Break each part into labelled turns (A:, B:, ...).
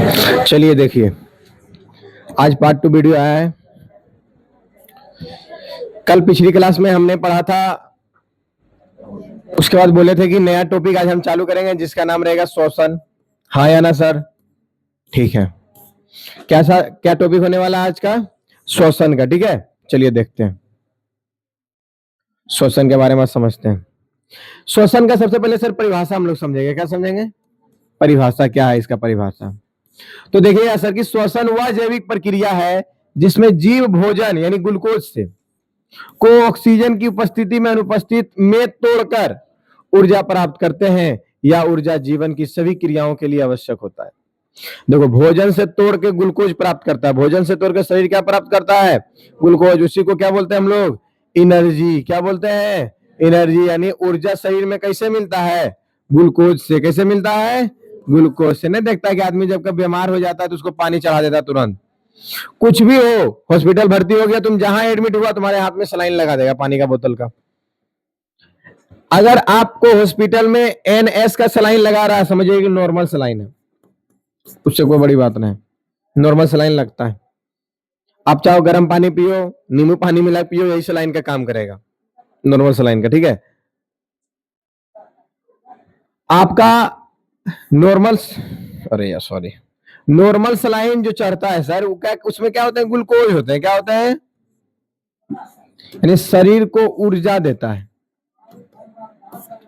A: चलिए देखिए, आज पार्ट 2 वीडियो आया है। कल पिछली क्लास में हमने पढ़ा था, उसके बाद बोले थे कि नया टॉपिक आज हम चालू करेंगे जिसका नाम रहेगा श्वसन। हाँ या ना सर? ठीक है। क्या टॉपिक होने वाला आज का? श्वसन का। ठीक है, चलिए देखते हैं श्वसन के बारे में समझते हैं। श्वसन का सबसे पहले सर परिभाषा हम लोग समझेंगे। क्या समझेंगे? परिभाषा क्या है इसका? परिभाषा तो देखिए सर कि श्वसन वह जैविक प्रक्रिया है जिसमें जीव भोजन यानी ग्लूकोज से को ऑक्सीजन की उपस्थिति में अनुपस्थित में तोड़कर ऊर्जा प्राप्त करते हैं, या ऊर्जा जीवन की सभी क्रियाओं के लिए आवश्यक होता है। देखो, भोजन से तोड़ के ग्लूकोज प्राप्त करता है, भोजन से तोड़ के शरीर क्या प्राप्त करता है? ग्लूकोज। उसी को क्या बोलते हैं हम लोग? एनर्जी। क्या बोलते हैं? एनर्जी। यानी ऊर्जा शरीर में कैसे मिलता है? ग्लूकोज से। कैसे मिलता है? ग्लूकोज से। नहीं देखता कि आदमी जब कभी बीमार हो जाता है तो उसको पानी चढ़ा देता है तुरंत। कुछ भी हो, हॉस्पिटल भर्ती हो गया, तुम जहां एडमिट हुआ तुम्हारे हाथ में सलाइन लगा देगा पानी का बोतल का। अगर आपको हॉस्पिटल में एनएस का सलाइन लगा रहा है, समझिए कि नॉर्मल सलाइन है, उससे कोई बड़ी बात नहीं, नॉर्मल सलाइन लगता है। आप चाहो गर्म पानी पियो, नींबू पानी मिला पियो, यही सलाइन का काम करेगा, नॉर्मल सलाइन का। ठीक है, आपका नॉर्मल, अरे यार सॉरी, नॉर्मल सलाइन जो चढ़ता है सर, वो क्या, उसमें क्या होता है? ग्लूकोज होते हैं। क्या होता है? यानी शरीर को ऊर्जा देता है।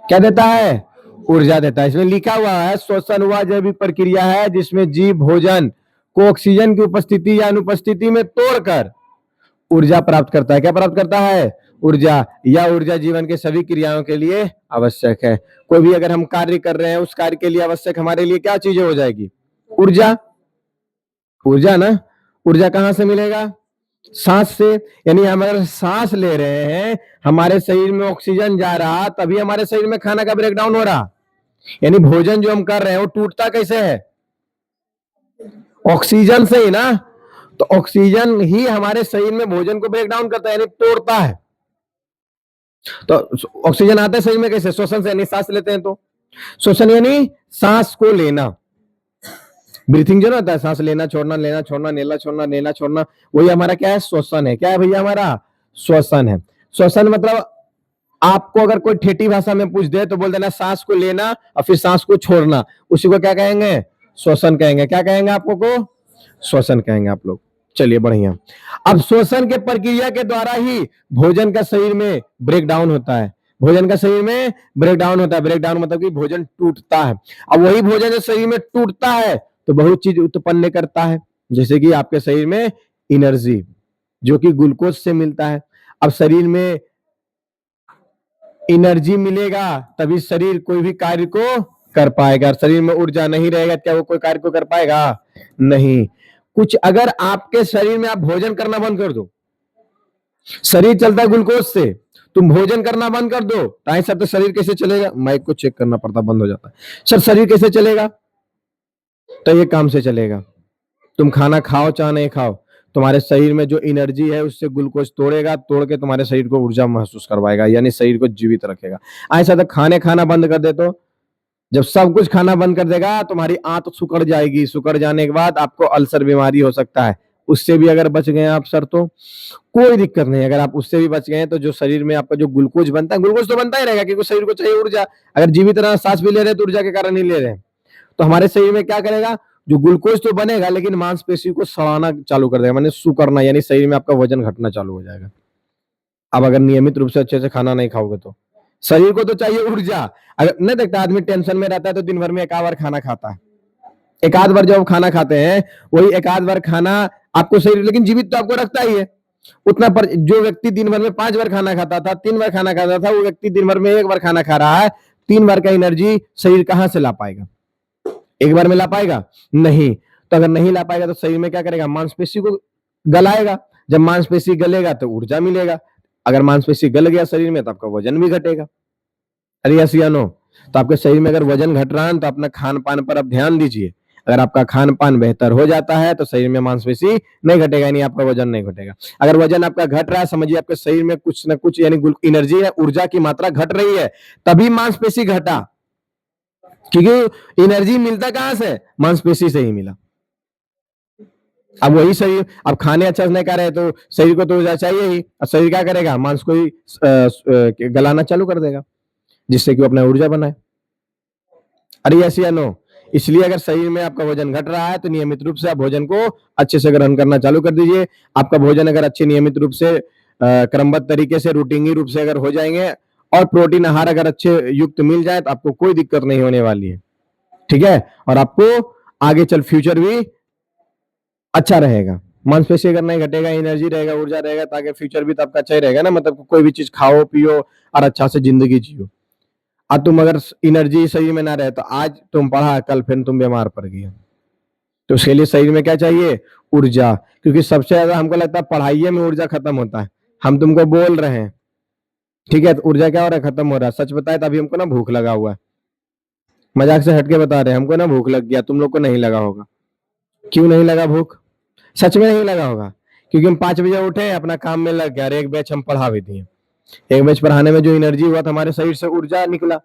A: क्या देता है? ऊर्जा देता है। इसमें लिखा हुआ है श्वसन वह जैविक प्रक्रिया है जिसमें जीव भोजन को ऑक्सीजन की उपस्थिति या अनुपस्थिति में तोड़कर ऊर्जा प्राप्त करता है। क्या प्राप्त करता है? ऊर्जा। या ऊर्जा जीवन के सभी क्रियाओं के लिए आवश्यक है। कोई भी अगर हम कार्य कर रहे हैं, उस कार्य के लिए आवश्यक हमारे लिए क्या चीजें हो जाएगी? ऊर्जा। ऊर्जा ना। ऊर्जा कहां से मिलेगा? सांस से। यानी हम अगर सांस ले रहे हैं, हमारे शरीर में ऑक्सीजन जा रहा, तभी हमारे शरीर में खाना का ब्रेकडाउन हो रहा। यानी भोजन जो हम कर रहे हैं वो टूटता कैसे है? ऑक्सीजन से ही ना। तो ऑक्सीजन ही हमारे शरीर में भोजन को ब्रेकडाउन करता है, यानी तोड़ता है। तो ऑक्सीजन आता है शरीर में कैसे? श्वसन से, यानी सांस लेते हैं तो। श्वसन यानी सांस को लेना, ब्रीथिंग जो ना होता है, सांस लेना छोड़ना, लेना छोड़ना, लेना छोड़ना, लेना छोड़ना, वही हमारा क्या है? श्वसन है। क्या है भैया? हमारा श्वसन है। श्वसन मतलब आपको अगर कोई ठेठी भाषा में पूछ दे तो बोल देना सांस को लेना और फिर सांस को छोड़ना, उसी को क्या कहेंगे? श्वसन कहेंगे। क्या कहेंगे? आपको को श्वसन कहेंगे आप लोग। चलिए बढ़िया। अब श्वसन के प्रक्रिया के द्वारा ही भोजन का शरीर में ब्रेकडाउन होता है। भोजन का शरीर में ब्रेकडाउन होता है। ब्रेकडाउन मतलब कि भोजन टूटता है। अब वही भोजन जो शरीर में टूटता है तो बहुत चीज उत्पन्न करता है, जैसे कि आपके शरीर में एनर्जी जो कि ग्लूकोज से मिलता है। अब शरीर में एनर्जी मिलेगा तभी शरीर कोई भी कार्य को कर पाएगा। शरीर में ऊर्जा नहीं रहेगा क्या वो कोई कार्य को कर पाएगा? नहीं। कुछ अगर आपके शरीर में आप भोजन करना बंद कर दो, शरीर चलता है ग्लूकोज से, तुम भोजन करना बंद कर दो तो सर तो शरीर कैसे चलेगा? माइक को चेक करना पड़ता, बंद हो जाता है। सर शरीर कैसे चलेगा? तो ये काम से चलेगा। तुम खाना खाओ चाहे नहीं खाओ, तुम्हारे शरीर में जो एनर्जी है उससे ग्लूकोज तोड़ेगा, तोड़ के तुम्हारे शरीर को ऊर्जा महसूस करवाएगा, यानी शरीर को जीवित रखेगा। ऐसा तो खाना बंद कर दे, तो जब सब कुछ खाना बंद कर देगा तुम्हारी आंत सुकड़ जाएगी, सुकड़ जाने के बाद आपको अल्सर बीमारी हो सकता है। उससे भी अगर बच गए आप सर तो कोई दिक्कत नहीं। अगर आप उससे भी बच गए तो जो शरीर में आपका जो ग्लूकोज बनता है, ग्लूकोज तो बनता ही रहेगा क्योंकि शरीर को चाहिए ऊर्जा। अगर जीवित रहना, सांस भी ले रहे हैं तो ऊर्जा के कारण ही ले रहे हैं। तो हमारे शरीर में क्या करेगा? जो ग्लूकोज तो बनेगा लेकिन मांसपेशी को सड़ाना चालू कर देगा, माने सुकड़ना, यानी शरीर में आपका वजन घटना चालू हो जाएगा। अब अगर नियमित रूप से अच्छे से खाना नहीं खाओगे तो शरीर को तो चाहिए ऊर्जा। अगर नहीं देखता आदमी टेंशन में रहता है तो दिन भर में एक आध बार खाना खाता है। एक आध बार जब खाना खाते हैं वही एक आध बार खाना आपको शरीर, लेकिन जीवित तो आपको रखता ही है उतना पर। जो व्यक्ति दिन भर में 5 बार खाना खाता था, 3 बार खाना खाता था, वो व्यक्ति दिन भर में 1 बार खाना खा रहा है। 3 बार का एनर्जी शरीर कहां से ला पाएगा? 1 बार में ला पाएगा? नहीं। तो अगर नहीं ला पाएगा तो शरीर में क्या करेगा? मांसपेशी को गलाएगा। जब मांसपेशी गलेगा तो ऊर्जा मिलेगा। अगर मांसपेशी गल गया शरीर में तो आपका वजन भी घटेगा। अरे यस या नो? तो आपके शरीर में अगर वजन घट रहा है तो अपना खान पान पर आप ध्यान दीजिए। अगर आपका खान पान बेहतर हो जाता है तो शरीर में मांसपेशी नहीं घटेगा, यानी आपका वजन नहीं घटेगा। अगर वजन आपका घट रहा है, समझिए आपके शरीर में कुछ ना कुछ यानी एनर्जी है, ऊर्जा की मात्रा घट रही है, तभी मांसपेशी घटा। क्योंकि एनर्जी मिलता कहां से? मांसपेशी से ही मिला। अब वही शरीर, अब खाने अच्छा से नहीं खा रहे तो शरीर को तो ऊर्जा चाहिए ही, और शरीर क्या करेगा, मांस को ही गलाना चालू कर देगा, जिससे कि वो अपना ऊर्जा बनाए। अरे यस या नो? इसलिए अगर शरीर में आपका वजन घट रहा है तो नियमित रूप से आप भोजन को अच्छे से ग्रहण करना चालू कर दीजिए। आपका भोजन अगर अच्छे नियमित रूप से क्रमबद्ध तरीके से रूटीनी रूप से अगर हो जाएंगे और प्रोटीन आहार अगर अच्छे युक्त मिल जाए तो आपको कोई दिक्कत नहीं होने वाली है, ठीक है। और आपको आगे चल फ्यूचर भी अच्छा रहेगा, मांसपेशी अगर नहीं घटेगा, एनर्जी रहेगा, ऊर्जा रहेगा, ताकि फ्यूचर भी तो आपका अच्छा ही रहेगा ना। मतलब कोई भी चीज खाओ पियो और अच्छा से जिंदगी जियो। आज तुम अगर एनर्जी शरीर में ना रहे तो आज तुम पढ़ा, कल फिर तुम बीमार पड़ गए, तो उसके लिए शरीर में क्या चाहिए, ऊर्जा। क्योंकि सबसे ज्यादा हमको लगता है पढ़ाई में ऊर्जा खत्म होता है। हम तुमको बोल रहे हैं, ठीक है, तो ऊर्जा क्या हो रहा है, खत्म हो रहा है। सच बताए तो अभी हमको ना भूख लगा हुआ है, मजाक से हटके बता रहे हैं, हमको ना भूख लग गया, तुम लोग को नहीं लगा होगा। क्यों नहीं लगा भूख? सच में नहीं लगा होगा, क्योंकि हम 5 बजे उठे, अपना काम में लग गया, एक बैच हम पढ़ा भी दिए। एक बैच पढ़ाने में जो एनर्जी हुआ था, हमारे शरीर से ऊर्जा निकला,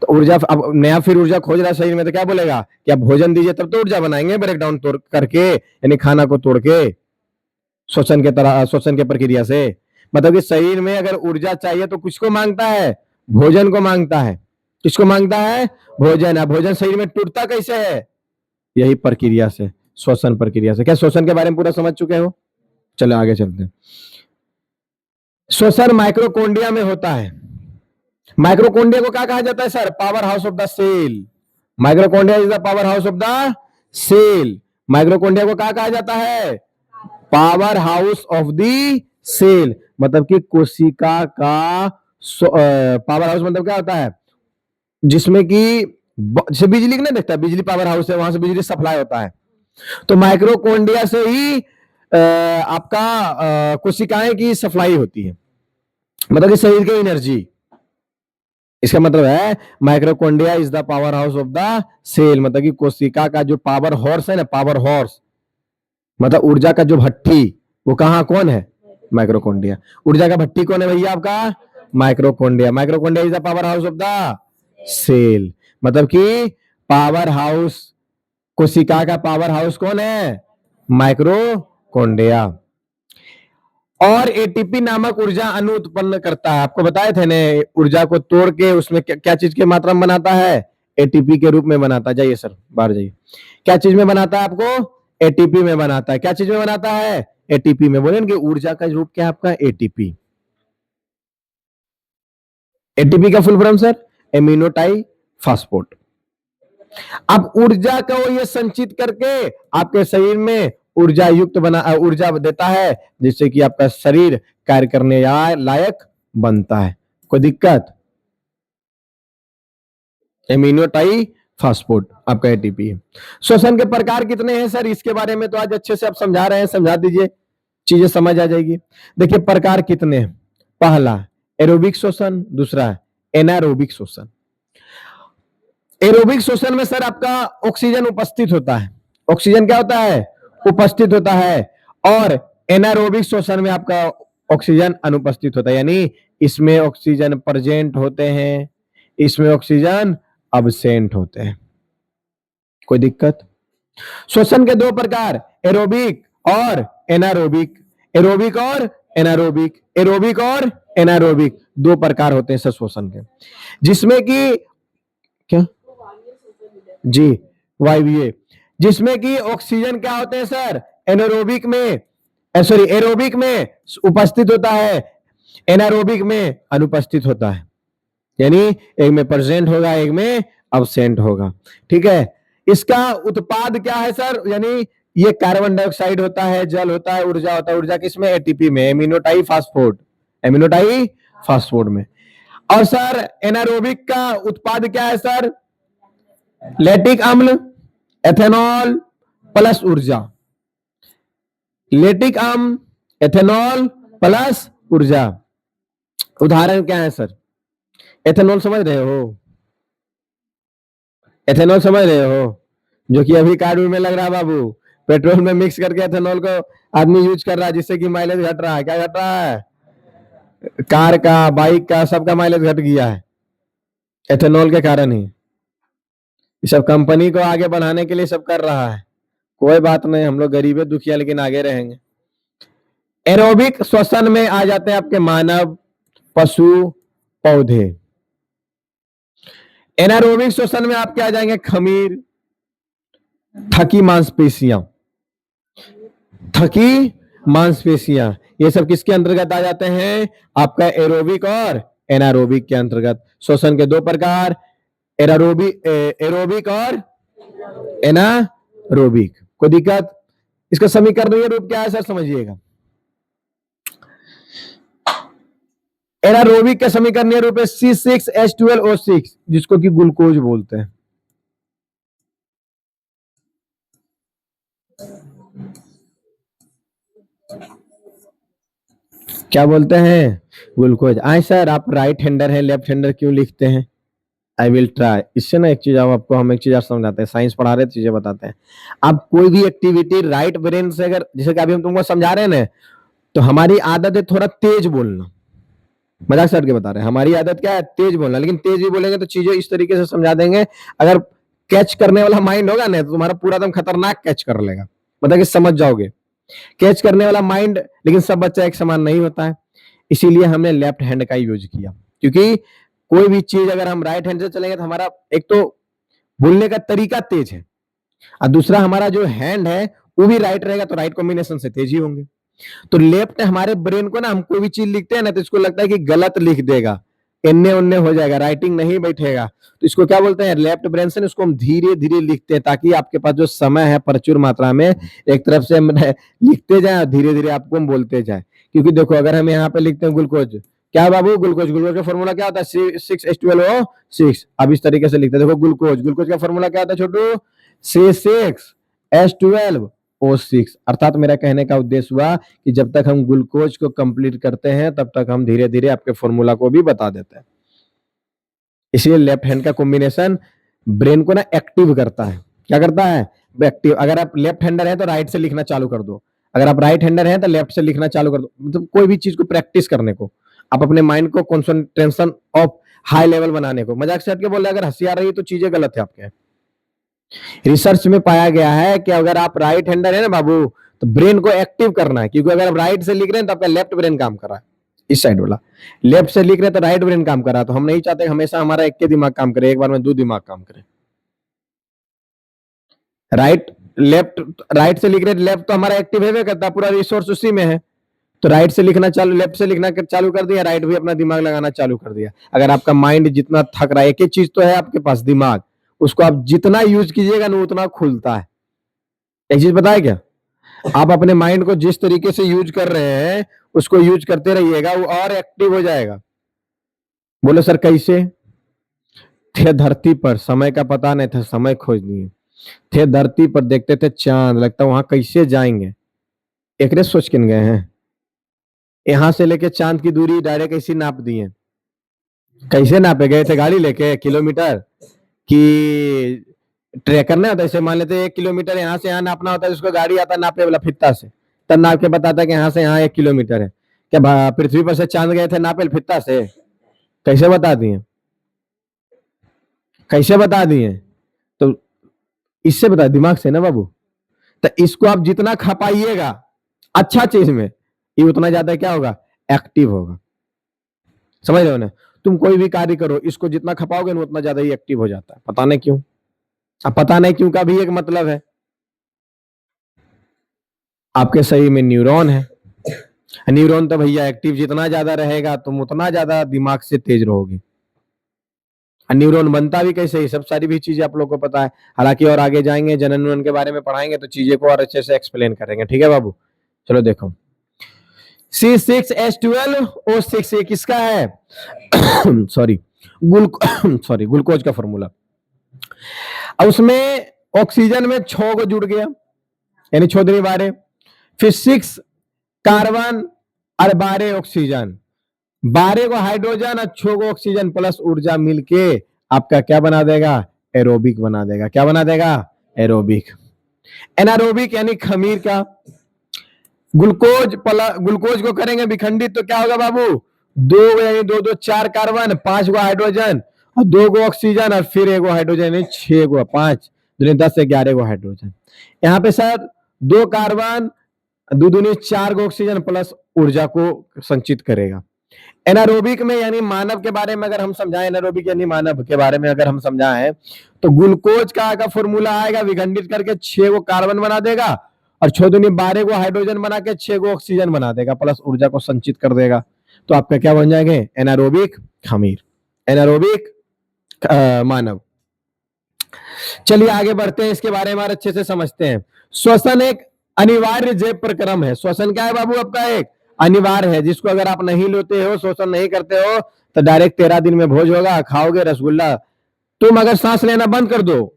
A: तो ऊर्जा अब नया फिर ऊर्जा खोज रहा है शरीर में, तो क्या बोलेगा कि आप भोजन दीजिए तब तो ऊर्जा बनाएंगे, ब्रेक डाउन तोड़ करके, यानी खाना को तोड़ के, श्वसन के तरह, श्वसन के प्रक्रिया से। मतलब कि शरीर में अगर ऊर्जा चाहिए तो किसको मांगता है, भोजन को मांगता है। किसको मांगता है, भोजन। है भोजन शरीर में टूटता कैसे है, यही प्रक्रिया से, श्वसन प्रक्रिया से। क्या श्वसन के बारे में पूरा समझ चुके हो? चलो आगे चलते हैं। श्वसन माइक्रोकोन्डिया में होता है। माइक्रोकोन्डिया को क्या कहा जाता है sir, power house of the cell. माइक्रोकोन्डिया is the power house of the cell. माइक्रोकोन्डिया को क्या कहा जाता है, power house of the cell. मतलब कि कोशिका का पावर हाउस मतलब क्या होता है, जिसमें कि जैसे बिजली नहीं देखता, बिजली पावर हाउस है, वहां से बिजली सप्लाई होता है। तो माइक्रोकोन्डिया से ही आपका कोशिकाएं की सप्लाई होती है, मतलब कि शरीर की एनर्जी। इसका मतलब है माइक्रोकोन्डिया is the power house of the cell. मतलब कि कोशिका का जो पावर हॉर्स है ना, पावर हॉर्स मतलब ऊर्जा का जो भट्टी, वो कहाँ कौन है, माइक्रोकोन्डिया। ऊर्जा का भट्टी कौन है भैया आपका, माइक्रोकोन्डिया। माइक्रोकोन्डिया is the power house of the cell. मतलब कि पावर हाउस, कोशिका का पावर हाउस कौन है, माइक्रोकोन्डिया। और एटीपी नामक ऊर्जा अणु उत्पन्न करता है। आपको बताए थे ने, ऊर्जा को तोड़ के उसमें क्या चीज की मात्रा में बनाता है, एटीपी के रूप में बनाता है। जाइए सर बाहर जाइए। क्या चीज में बनाता है आपको, एटीपी में बनाता है। क्या चीज में बनाता है, एटीपी में। बोले कि ऊर्जा का रूप क्या है आपका, एटीपी। एटीपी का फुल फॉर्म सर, एमिनो टाइफॉस्फेट। अब ऊर्जा को ये संचित करके आपके शरीर में ऊर्जा युक्त बना, ऊर्जा देता है, जिससे कि आपका शरीर कार्य करने लायक बनता है। कोई दिक्कत? एमिनो टाइफॉस्फेट आपका एटीपी है। श्वसन के प्रकार कितने हैं सर, इसके बारे में तो आज अच्छे से आप समझा रहे हैं, समझा दीजिए, चीजें समझ आ जाएगी। देखिए प्रकार कितने हैं। पहला एरोबिक श्वसन, दूसरा एनारोबिक श्वसन। एरोबिक श्वसन में सर आपका ऑक्सीजन उपस्थित होता है। ऑक्सीजन क्या होता है, उपस्थित होता है। और एनारोबिक श्वसन में आपका ऑक्सीजन अनुपस्थित होता है, यानी इसमें ऑक्सीजन प्रेजेंट होते हैं, इसमें ऑक्सीजन अब्सेंट होते हैं। कोई दिक्कत? श्वसन के दो प्रकार, एरोबिक और एनारोबिक। एरोबिक और एनारोबिक, एरोबिक और एनारोबिक दो प्रकार होते हैं सर श्वसन के, जिसमें कि क्या जी, वायवीय, जिसमें कि ऑक्सीजन क्या होते हैं सर, एनारोबिक में, सॉरी एरोबिक में उपस्थित होता है, एनारोबिक में अनुपस्थित होता है। यानी एक में प्रेजेंट होगा, एक में अब्सेंट होगा। ठीक है। इसका उत्पाद क्या है सर, यानी ये कार्बन डाइऑक्साइड होता है, जल होता है, ऊर्जा होता है। ऊर्जा किसमें, एटीपी में, एमिनो टाइफॉस्फेट, एमिनो टाइफॉस्फेट में। और सर एनारोबिक का उत्पाद क्या है सर, लैक्टिक अम्ल, एथेनॉल प्लस ऊर्जा। लैक्टिक अम्ल, एथेनॉल प्लस ऊर्जा। उदाहरण क्या है सर, एथेनॉल समझ रहे हो, एथेनॉल समझ रहे हो, जो कि अभी कार में लग रहा है बाबू, पेट्रोल में मिक्स करके एथेनॉल को आदमी यूज कर रहा है, जिससे कि माइलेज घट रहा है। क्या घट रहा है, कार का, बाइक का, सबका माइलेज घट गया है एथेनॉल के कारण ही। सब कंपनी को आगे बढ़ाने के लिए सब कर रहा है, कोई बात नहीं, हम लोग गरीब है दुखिया लेकिन आगे रहेंगे। एरोबिक श्वसन में आ जाते हैं आपके मानव, पशु, पौधे। एनारोबिक श्वसन में आपके आ जाएंगे खमीर, थकी मांसपेशियां, थकी मांसपेशियां। ये सब किसके अंतर्गत आ जाते हैं? आपका एरोबिक और एनारोबिक के अंतर्गत। श्वसन के दो प्रकार, एरोबिक और एनारोबिक। कोई दिक्कत? इसका समीकरणीय रूप क्या है सर, समझिएगा। एनारोबिक का समीकरणीय रूप है C6H12O6, जिसको कि ग्लूकोज बोलते हैं। क्या बोलते हैं? ग्लूकोज। आए सर, आप राइट हैंडर हैं, लेफ्ट हैंडर क्यों लिखते हैं? I will try. इससे ना एक चीज आपको, हम एक चीज समझाते हैं, साइंस पढ़ा रहे चीजें बताते हैं। आप कोई भी एक्टिविटी राइट ब्रेन से अगर, जैसे कि अभी हम तुमको समझा रहे हैं ना, तो हमारी आदत है थोड़ा तेज बोलना। मजाक से हट के बता रहे हैं, हमारी आदत क्या है? तेज बोलना। लेकिन तेज भी बोलेंगे तो चीजें इस तरीके से समझा देंगे, अगर कैच करने वाला माइंड होगा ना तो तुम्हारा पूरा दम खतरनाक कैच कर लेगा, मतलब कि समझ जाओगे। कैच करने वाला माइंड, लेकिन सब बच्चा एक समान नहीं होता है, इसीलिए हमने लेफ्ट हैंड का यूज किया। क्योंकि कोई भी चीज अगर हम राइट हैंड से चलेंगे तो हमारा एक तो बोलने का तरीका तेज है, और दूसरा हमारा जो हैंड है वो भी राइट रहेगा, तो राइट कॉम्बिनेशन से तेज ही होंगे। तो लेफ्ट हमारे ब्रेन को ना, हम कोई भी चीज लिखते हैं ना तो इसको लगता है कि गलत लिख देगा, इन्ने उन्ने हो जाएगा, राइटिंग नहीं बैठेगा। तो इसको क्या बोलते हैं? लेफ्ट ब्रेन से इसको हम धीरे धीरे लिखते हैं, ताकि आपके पास जो समय है प्रचुर मात्रा में एक तरफ से लिखते जाए, धीरे धीरे आपको हम बोलते जाए। क्योंकि देखो, अगर हम यहाँ पे लिखते हैं ग्लूकोज, क्या बाबू? ग्लूकोज। ग्लूकोज का फॉर्मूला क्या होता है? C6H12O6। अब इस तरीके से लिखते हैं, देखो ग्लूकोज। ग्लूकोज का फॉर्मूला क्या होता है छोटू? C6H12O6। अर्थात मेरा कहने का उद्देश्य हुआ कि जब तक हम ग्लूकोज को कंप्लीट करते हैं तब तक हम धीरे धीरे आपके फॉर्मूला को भी बता देते हैं। इसलिए लेफ्ट हैंड का कॉम्बिनेशन ब्रेन को ना एक्टिव करता है। क्या करता है? एक्टिव। अगर आप लेफ्ट हैंडर है तो राइट से लिखना चालू कर दो, अगर आप राइट हैंडर है तो लेफ्ट से लिखना चालू कर दो। मतलब कोई भी चीज को प्रैक्टिस करने को, आप अपने माइंड को कॉन्सेंट्रेशन ऑफ हाई लेवल बनाने को। मजाक से हट के बोल रहे, अगर हंसी आ रही है तो चीजें गलत है आपके। रिसर्च में पाया गया है कि अगर आप राइट हैंडर है ना बाबू, तो ब्रेन को एक्टिव करना है। क्योंकि अगर आप राइट से लिख रहे हैं तो आपका लेफ्ट ब्रेन काम कर रहा है, इस साइड वाला। लेफ्ट से लिख रहे हैं तो राइट ब्रेन काम कर रहा है। तो हम नहीं चाहते हमेशा हमारा एक के दिमाग काम करे, एक बार में दो दिमाग काम करे। राइट लेफ्ट, राइट से लिख रहे हैं, लेफ्ट तो हमारा एक्टिव है करता, पूरा रिसोर्स उसी में है। तो राइट से लिखना चालू, लेफ्ट से लिखना चालू कर दिया, राइट भी अपना दिमाग लगाना चालू कर दिया। अगर आपका माइंड जितना थक रहा है, एक ही चीज तो है आपके पास, दिमाग, उसको आप जितना यूज कीजिएगा ना उतना खुलता है। एक चीज पता है क्या? आप अपने माइंड को जिस तरीके से यूज कर रहे हैं उसको यूज करते रहिएगा, वो और एक्टिव हो जाएगा। बोलो सर कैसे? थे धरती पर, समय का पता नहीं था, समय खोज लिए थे धरती पर, देखते थे चांद, लगता वहां कैसे जाएंगे, एक रेस सोच के गए हैं। यहां से लेके चांद की दूरी डायरेक्ट ऐसी नाप दी है। कैसे नापे? गए थे गाड़ी लेके, किलोमीटर की ट्रैकर नहीं होता, ऐसे मान लेते 1 किलोमीटर यहाँ से यहाँ नापना होता है, उसको गाड़ी आता नापे वाला फित्ता से, तब नाप के बताता है कि यहाँ से यहाँ 1 किलोमीटर है। क्या पृथ्वी पर से चांद गए थे नापे फित्ता से? कैसे बता दिए? कैसे बता दिए? तो इससे बता, दिमाग से ना बाबू। तो इसको आप जितना खपाइएगा अच्छा चीज में, ये उतना ज्यादा क्या होगा? एक्टिव होगा। समझ रहे हो ना? तुम कोई भी कार्य करो, इसको जितना खपाओगे ना उतना ज्यादा ही एक्टिव हो जाता है। पता नहीं क्यों। अब पता नहीं क्यों का भी एक मतलब है, आपके शरीर में न्यूरॉन है। न्यूरॉन तो भैया एक्टिव जितना ज्यादा रहेगा तुम उतना ज्यादा दिमाग से तेज रहोगे। न्यूरॉन बनता भी कैसे, ये सब सारी भी चीजें आप लोग को पता है। हालांकि और आगे जाएंगे, जनन न्यूरॉन के बारे में पढ़ाएंगे तो चीजें को और अच्छे से एक्सप्लेन करेंगे। ठीक है बाबू? चलो देखो, C6H12O6 ये किसका है? सॉरी ग्लूकोज का फॉर्मूला। अब उसमें ऑक्सीजन में 6 को जुड़ गया, यानी 6 दूनी 12, फिर 6 कार्बन और 12 ऑक्सीजन, 12 को हाइड्रोजन और 6 को ऑक्सीजन प्लस ऊर्जा मिलके आपका क्या बना देगा? एरोबिक बना देगा। क्या बना देगा? एरोबिक। एनारोबिक यानी खमीर का। ग्लूकोज को करेंगे विखंडित तो क्या होगा बाबू? 2 यानी 2 2 4 कार्बन, 5 गो हाइड्रोजन और 2 गो ऑक्सीजन और फिर 1 गो हाइड्रोजन, यानी 6 गो 5 दूनी 10 से 11 गो हाइड्रोजन। यहाँ पे सर 2 कार्बन, 2 दूनी 4 गो ऑक्सीजन प्लस ऊर्जा को संचित करेगा। एनारोबिक में यानी मानव के बारे में अगर हम समझाएं, एनारोबिक यानी मानव के बारे में अगर हम समझाएं तो ग्लूकोज का फॉर्मूला आएगा, विघटित करके 6 गो कार्बन बना देगा और 6 दूनी 12 गो हाइड्रोजन बना के 6 गो ऑक्सीजन बना देगा प्लस ऊर्जा को संचित कर देगा। तो आपका क्या बन जाएंगे? एनारोबिक खमीर, एनारोबिक मानव। चलिए आगे बढ़ते हैं, इसके बारे में अच्छे से समझते हैं। श्वसन एक अनिवार्य जैव प्रक्रम है। श्वसन क्या है बाबू? आपका एक अनिवार्य है, जिसको अगर आप नहीं लेते हो, शोषण नहीं करते हो, तो डायरेक्ट 13 दिन में भोज होगा, खाओगे रसगुल्ला। तुम अगर सांस लेना बंद कर दो,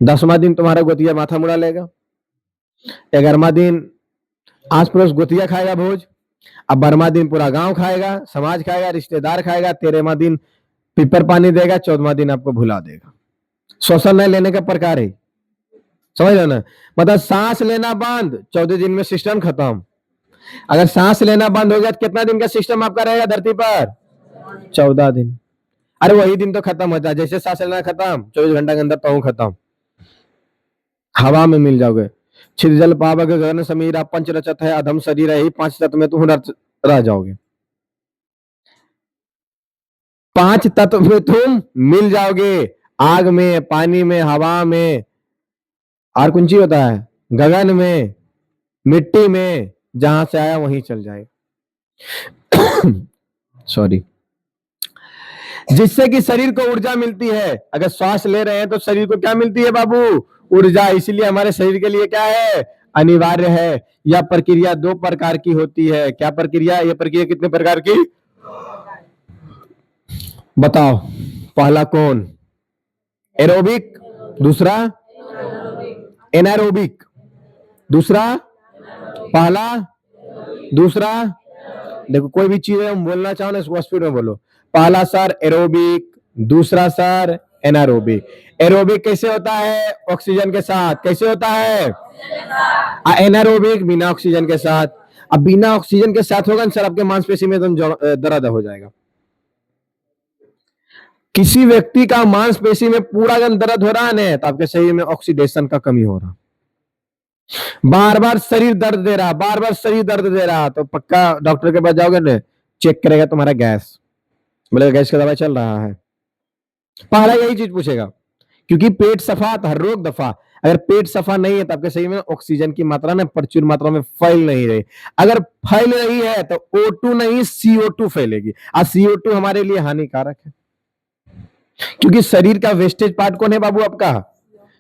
A: 10वां दिन तुम्हारा गोतिया माथा मुड़ा लेगा, 11वां दिन आस पड़ोस गोतिया खाएगा भोज, अब 12वां दिन पूरा गांव खाएगा, समाज खाएगा, रिश्तेदार खाएगा, 13वां दिन पीपर पानी देगा, 14वां दिन आपको भुला देगा। श्वसन नहीं लेने का प्रकार है, समझ लो ना। मतलब सांस लेना बंद, 14 दिन में सिस्टम खत्म। अगर सांस लेना बंद हो गया तो कितना दिन का सिस्टम आपका रहेगा धरती पर? 14 दिन। अरे वही दिन तो खत्म होता है, जैसे सांस लेना खत्म, 24 घंटा के अंदर तो खत्म, हवा में मिल जाओगे। छिजल पावक गगन समीरा, पंच रचत है अधम शरीर है, 5 तत्व में तुम रह जाओगे, 5 तत्व में तुम मिल जाओगे, आग में, पानी में, हवा में, और कौन चीज होता है, गगन में, मिट्टी में, जहां से आया वहीं चल जाए। सॉरी। जिससे कि शरीर को ऊर्जा मिलती है। अगर श्वास ले रहे हैं तो शरीर को क्या मिलती है बाबू? ऊर्जा। इसलिए हमारे शरीर के लिए क्या है? अनिवार्य है। यह प्रक्रिया 2 प्रकार की होती है। क्या प्रक्रिया? यह प्रक्रिया कितने प्रकार की? बताओ, पहला कौन? एरोबिक, दूसरा एनारोबिक, दूसरा पहला, दूसरा। देखो कोई भी चीज हम बोलना चाहो ना, इसको स्पीड में बोलो। पहला सर एरोबिक, दूसरा सर एनारोबिक। एरोबिक कैसे होता है? ऑक्सीजन के साथ। कैसे होता है? एनारोबिक बिना ऑक्सीजन के साथ। अब बिना ऑक्सीजन के साथ होगा ना सर, आपके मांसपेशी में एकदम दर्द हो जाएगा। किसी व्यक्ति का मांसपेशी में पूरा दर्द हो रहा है ना, तो आपके शरीर में ऑक्सीडेशन का कमी हो रहा, बार बार शरीर दर्द दे रहा, बार बार शरीर दर्द दे रहा, तो पक्का डॉक्टर के पास जाओगे ना, चेक करेगा तुम्हारा गैस, बोलेगा गैस का दवा चल रहा है। पहला यही चीज पूछेगा, क्योंकि पेट सफा तो हर रोग दफा। अगर पेट सफा नहीं है तो आपके शरीर में ऑक्सीजन की मात्रा ना प्रचुर मात्रा में फैल नहीं रही। अगर फैल रही है तो O2 नहीं CO2 फैलेगी, और CO2 हमारे लिए हानिकारक है, क्योंकि शरीर का वेस्टेज पार्ट कौन है बाबू? आपका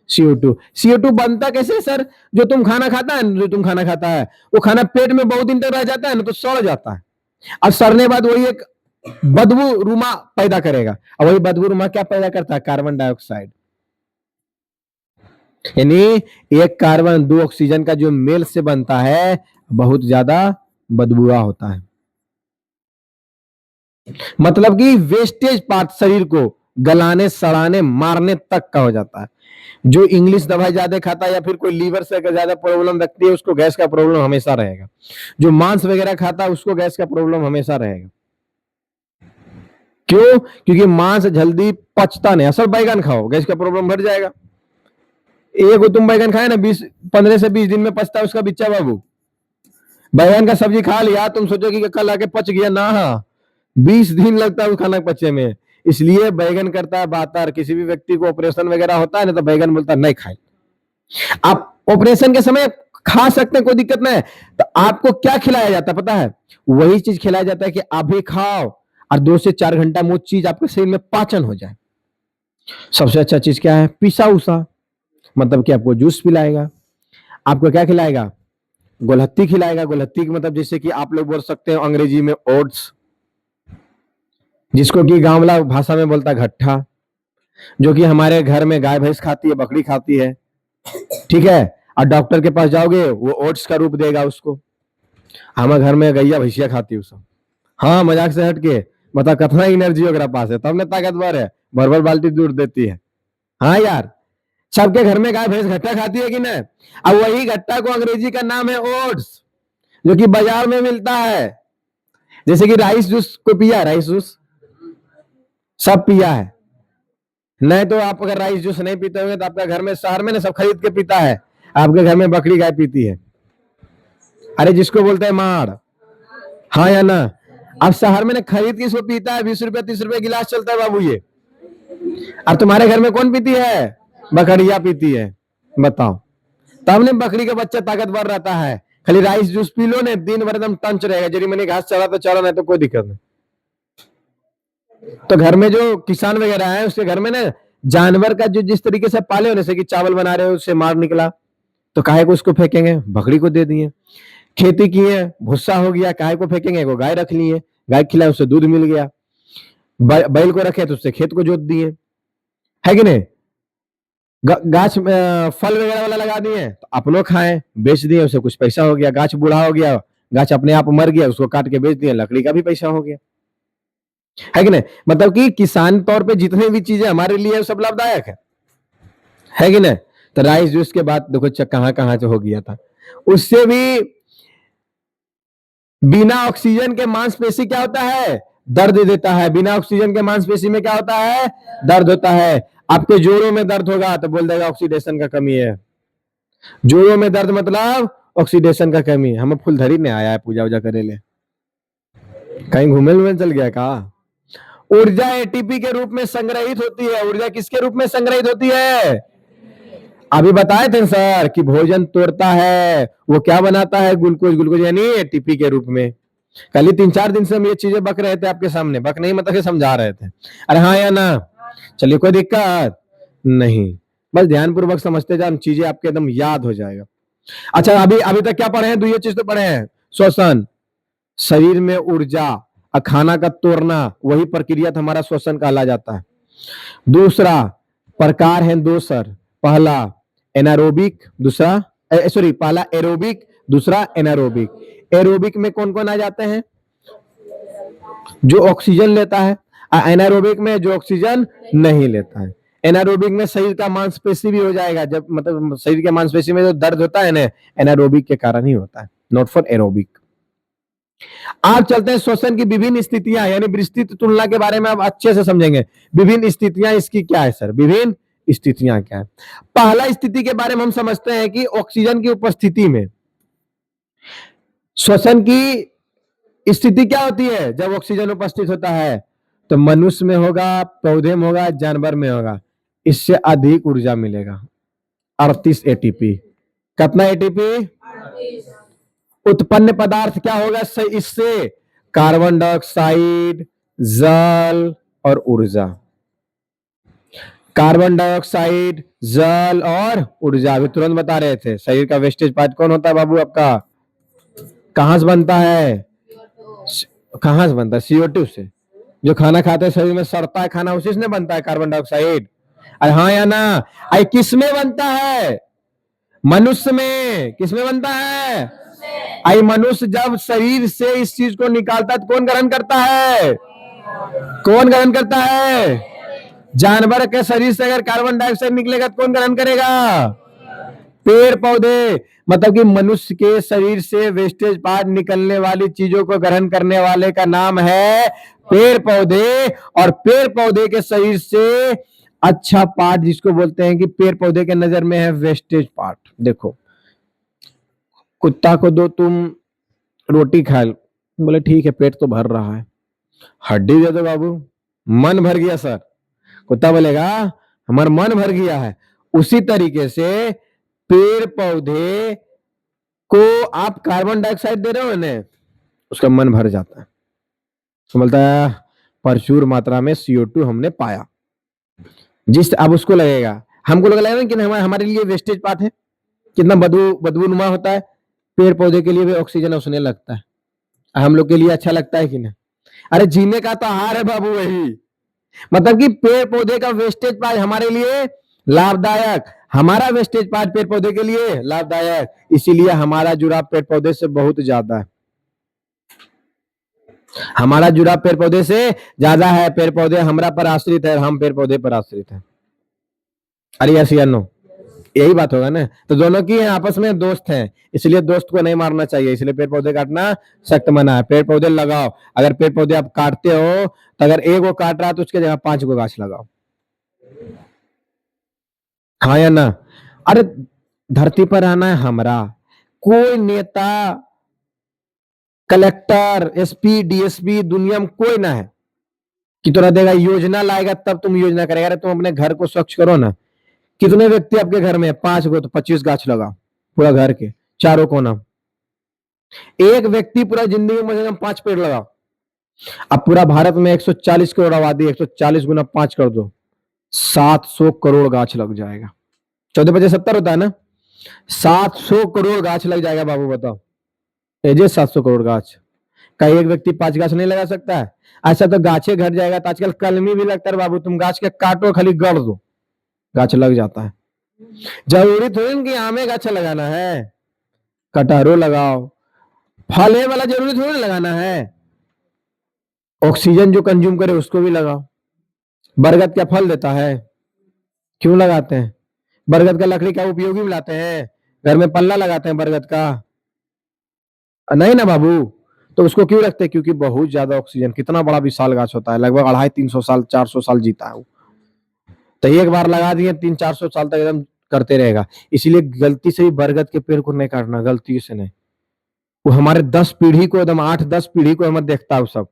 A: CO2। CO2 बनता कैसे सर? जो तुम खाना खाता है, जो तुम खाना खाता है, वो खाना पेट में बहुत दिन तक रह जाता है ना, तो सड़ जाता है, और सड़ने बाद वही एक बदबू रुमा पैदा करेगा, और वही बदबू रुमा क्या पैदा करता है? Carbon dioxide. यानी एक कार्बन 2 ऑक्सीजन का जो मेल से बनता है, बहुत ज्यादा बदबूआ होता है। मतलब कि वेस्टेज पार्ट शरीर को गलाने, सड़ाने, मारने तक का हो जाता है। जो इंग्लिश दवाई ज्यादा खाता है या फिर कोई लीवर से ज्यादा प्रॉब्लम रखती है, उसको गैस का प्रॉब्लम हमेशा रहेगा। जो मांस वगैरह खाता है, उसको गैस का प्रॉब्लम हमेशा रहेगा। क्यों? क्योंकि मांस जल्दी पचता नहीं। असल बैगन खाओ, गैस का प्रॉब्लम बढ़ जाएगा। एक तुम बैगन खाए ना, 15 से 20 दिन में पचता है उसका बिच्चा बाबू। बैगन का सब्जी खा लिया, तुम सोचो कि कल आके पच गया ना, 20 दिन लगता है खाना पचे में। इसलिए बैगन करता है बातर। किसी भी व्यक्ति को ऑपरेशन वगैरह होता है ना, तो बैगन बोलता है नहीं खाए। आप ऑपरेशन के समय खा सकते हैं, कोई दिक्कत नहीं है। तो आपको क्या खिलाया जाता है पता है? वही चीज खिलाया जाता है कि आप भी खाओ, और 2 से 4 घंटा में वो चीज आपके शरीर में पाचन हो जाए। सबसे अच्छा चीज क्या है? पिसा उसा, मतलब कि आपको जूस पिलाएगा। आपको क्या खिलाएगा? गोलहत्ती खिलाएगा। गोलहत्ती की मतलब जैसे कि आप लोग बोल सकते हैं अंग्रेजी में ओट्स, जिसको कि गांव वाला भाषा में बोलता है घट्टा, जो कि हमारे घर में गाय भैंस खाती है, बकरी खाती है, ठीक है। और डॉक्टर के पास जाओगे, वो ओट्स का रूप देगा उसको। हमारे घर में गैया भैंसिया खाती है उसको। हाँ, मजाक से हट के बता, कितना एनर्जी वगैरह पास है, तब ने ताकतवर है, भर भर बाल्टी दूध देती है। हाँ यार, सबके घर में गाय भैंस घट्टा खाती है कि नहीं? अब वही घट्टा को अंग्रेजी का नाम है ओट्स, जो कि बाजार में मिलता है। जैसे कि राइस जूस को पिया, राइस जूस सब पिया है। नहीं तो आप अगर राइस जूस नहीं पीते होंगे तो आपका घर में, शहर में ना सब खरीद के पीता है, आपके घर में बकरी गाय पीती है। अरे जिसको बोलते हैं मार, हाँ या ना? अब शहर में ना खरीद के इसको पीता है, 20 रुपए 30 रुपए गिलास चलता है बाबू ये। अब तुम्हारे घर में कौन पीती है? बकरिया पीती है। बताओ, तब ने बकरी का बच्चा ताकतवर रहता है। खाली राइस जूस पी लो ने, दिन भर एकदम टंच रहेगा, जरी मैंने घास चला तो चला, नहीं तो कोई दिक्कत नहीं। तो घर में जो किसान वगैरह है उसके घर में ना जानवर का जो जिस तरीके से पाले हो, जैसे कि चावल बना रहे हो उससे मार निकला तो काहे को उसको फेंकेंगे, बकरी को दे दिए। खेती किए, भूसा हो गया, काहे को फेंकेंगे, वो गाय रख लिए, गाय खिलाए उससे दूध मिल गया। बैल को रखे तो उससे खेत को जोत दिए, है कि नहीं? गाछ फल वगैरह वाला लगा दिए तो अपनों खाएं, बेच दिए, उससे कुछ पैसा हो गया। गाछ बूढ़ा हो गया, गाछ अपने आप मर गया, उसको काट के बेच दिया, लकड़ी का भी पैसा हो गया, है कि नहीं? मतलब कि किसान तौर पे जितनी भी चीजें हमारे लिए सब लाभदायक है कि नहीं? तो राइस जूस के बाद देखो कहां कहां से हो गया था। उससे भी बिना ऑक्सीजन के मांसपेशी क्या होता है? दर्द देता है। बिना ऑक्सीजन के मांसपेशी में क्या होता है? दर्द होता है। आपके जोड़ों में दर्द होगा तो बोल देगा ऑक्सीडेशन का कमी है। जोड़ों में दर्द मतलब ऑक्सीडेशन का कमी। हमें फुलधरी ने आया है पूजा वूजा करे ले, कहीं घूमे में चल गया का? ऊर्जा एटीपी के रूप में संग्रहित होती है। ऊर्जा किसके रूप में संग्रहित होती है? अभी बताए थे सर कि भोजन तोड़ता है, वो क्या बनाता है? ग्लूकोज। ग्लूकोज यानी एटीपी के रूप में। कल ही 3-4 दिन से हम ये चीजें बक रहे थे आपके सामने, बक नहीं मतलब समझा रहे थे। अरे हाँ या ना? चलिए, कोई दिक्कत नहीं, बस ध्यान पूर्वक समझते जाए, चीजें आपके एकदम याद हो जाएगा। अच्छा, अभी अभी तक क्या पढ़े हैं? 2 चीज तो पढ़े हैं, श्वसन, शरीर में ऊर्जा और खाना का तोड़ना, वही प्रक्रिया हमारा श्वसन कहला जाता है। दूसरा प्रकार है 2 सर, पहला एनारोबिक, दूसरा सॉरी पहला एरोबिक, दूसरा एनारोबिक। एरोबिक में कौन कौन आ जाते हैं? जो ऑक्सीजन लेता है। एनारोबिक में जो ऑक्सीजन नहीं लेता है। एनारोबिक में शरीर का मांसपेशी भी हो जाएगा, जब मतलब शरीर के मांसपेशी में जो दर्द होता है ना, एनारोबिक के कारण ही होता है, नॉट फॉर एरोबिक। आप चलते हैं श्वसन की विभिन्न स्थितियां, यानी विस्तृत तुलना के बारे में आप अच्छे से समझेंगे। विभिन्न स्थितियां इसकी क्या है सर? विभिन्न स्थितियां क्या है? पहला स्थिति के बारे में हम समझते हैं कि ऑक्सीजन की उपस्थिति में श्वसन की स्थिति क्या होती है? जब ऑक्सीजन उपस्थित होता है तो मनुष्य में होगा, पौधे में होगा, जानवर में होगा, इससे अधिक ऊर्जा मिलेगा, 38 एटीपी। कितना एटीपी? उत्पन्न पदार्थ क्या होगा इससे? कार्बन डाइऑक्साइड, जल और ऊर्जा। कार्बन डाइऑक्साइड, जल और ऊर्जा। अभी तुरंत बता रहे थे, शरीर का वेस्टेज पार्ट कौन होता है बाबू आपका? कहां से बनता है? कहां से बनता है? CO2 से। जो खाना खाते हैं शरीर में सड़ता है खाना, उसी से बनता है कार्बन डाइऑक्साइड। अरे हाँ या ना? अरे किस में बनता है? मनुष्य में। किस में बनता है? आई मनुष्य जब शरीर से इस चीज को निकालता है तो कौन ग्रहण करता है? कौन ग्रहण करता है? जानवर के शरीर से अगर कार्बन डाइऑक्साइड निकलेगा तो कौन ग्रहण करेगा? पेड़ पौधे। मतलब कि मनुष्य के शरीर से वेस्टेज पार्ट निकलने वाली चीजों को ग्रहण करने वाले का नाम है पेड़ पौधे। और पेड़ पौधे के शरीर से अच्छा पार्ट जिसको बोलते हैं कि पेड़ पौधे के नजर में है वेस्टेज पार्ट। देखो, कुत्ता को दो तुम रोटी खा, बोले ठीक है पेट तो भर रहा है, हड्डी दे दो बाबू, मन भर गया सर। कुत्ता बोलेगा हमारा मन भर गया है। उसी तरीके से पेड़ पौधे को आप कार्बन डाइऑक्साइड दे रहे हो ना, उसका मन भर जाता है। तो बोलता है प्रचुर मात्रा में CO2 हमने पाया। जिस अब उसको लगेगा, हमको लगेगा ना कि हमारे लिए वेस्टेज पार्ट है, कितना बदबूनुमा होता है। पेड़ पौधे के लिए भी ऑक्सीजन उसने लगता है, हम लोग के लिए अच्छा लगता है कि नहीं? अरे जीने का तो आहार है बाबू वही। मतलब कि पेड़ पौधे का वेस्टेज पार्ट हमारे लिए लाभदायक, हमारा वेस्टेज पार्ट पेड़ पौधे के लिए लाभदायक, इसीलिए हमारा जुड़ाव पेड़ पौधे से बहुत ज्यादा है। हमारा जुड़ाव पेड़ पौधे से ज्यादा है। पेड़ पौधे हमरा पर आश्रित है, हम पेड़ पौधे पर आश्रित है। अरे यस या नो? यही बात होगा ना। तो दोनों की आपस में दोस्त हैं, इसलिए दोस्त को नहीं मारना चाहिए, इसलिए पेड़ पौधे काटना सख्त मना है। पेड़ पौधे लगाओ। अगर पेड़ पौधे आप काटते हो तो अगर एक वो काट रहा है तो उसके जगह 5 गो गाछ लगाओ। हाँ या ना? अरे धरती पर आना है हमरा, कोई नेता, कलेक्टर, एसपी, डीएसपी दुनिया में कोई ना है कि तोरा देगा योजना लाएगा तब तुम योजना करेगा। अरे तुम अपने घर को स्वच्छ करो ना। कितने व्यक्ति आपके घर में है? 5 गो, तो 25 गाछ लगाओ पूरा घर के चारों कोना। एक व्यक्ति पूरा जिंदगी में 5 पेड़ लगाओ। अब पूरा भारत में 140 करोड़ आबादी, 140 गुना 5 कर दो, 700 करोड़ गाछ लग जाएगा। 14 × 5 = 70 होता है ना? 700 करोड़ गाछ लग जाएगा बाबू, बताओ। एजे 700 करोड़ गाछ का एक व्यक्ति 5 गाछ नहीं लगा सकता है? ऐसा तो गाछे घट जाएगा। तो आजकल कलमी भी लगता है बाबू, तुम गाछ के काटो खाली गड़ दो, गाछ लग जाता है। जरूरी थोड़ी कि आमे गाछ लगाना है, कटहरो लगाओ, फल वाला जरूरी थोड़ी लगाना है। ऑक्सीजन जो कंज्यूम करे उसको भी लगाओ। बरगद क्या फल देता है? क्यों लगाते हैं? बरगद का लकड़ी क्या उपयोगी भी लाते हैं? घर में पल्ला लगाते हैं बरगद का? नहीं ना बाबू। तो उसको क्यों रखते हैं? क्योंकि बहुत ज्यादा ऑक्सीजन, कितना बड़ा विशाल गाछ होता है, लगभग 250-300 साल 400 साल जीता है वो। तो एक बार लगा दिए 300-400 साल तक एकदम करते रहेगा। इसीलिए गलती से भी बरगद के पेड़ को नहीं काटना, गलती से नहीं। वो हमारे 10 पीढ़ी को, एकदम 8-10 पीढ़ी को हमें देखता है। सब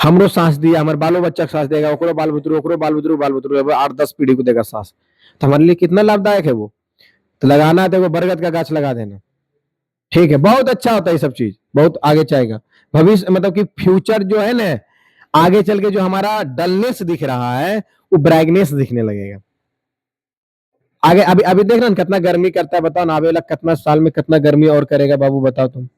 A: हमरो सांस दिया, हमारे बालो बच्चा सांस देगा, ओकरो बाल बुतरू, ओकरो बाल बुतरू, बाल बुतरू, 8-10 पीढ़ी को देगा सांस। तो हमारे लिए कितना लाभदायक है वो। तो लगाना है तो वो बरगद का गाछ लगा देना, ठीक है? बहुत अच्छा होता है ये सब चीज, बहुत आगे जाएगा। भविष्य मतलब कि फ्यूचर जो है ना, आगे चल के जो हमारा डलनेस दिख रहा है वो ब्राइटनेस दिखने लगेगा आगे। अभी अभी देख रहे ना कितना गर्मी करता है, बताओ ना। आगे वाला कितना साल में कितना गर्मी और करेगा बाबू, बताओ तुम।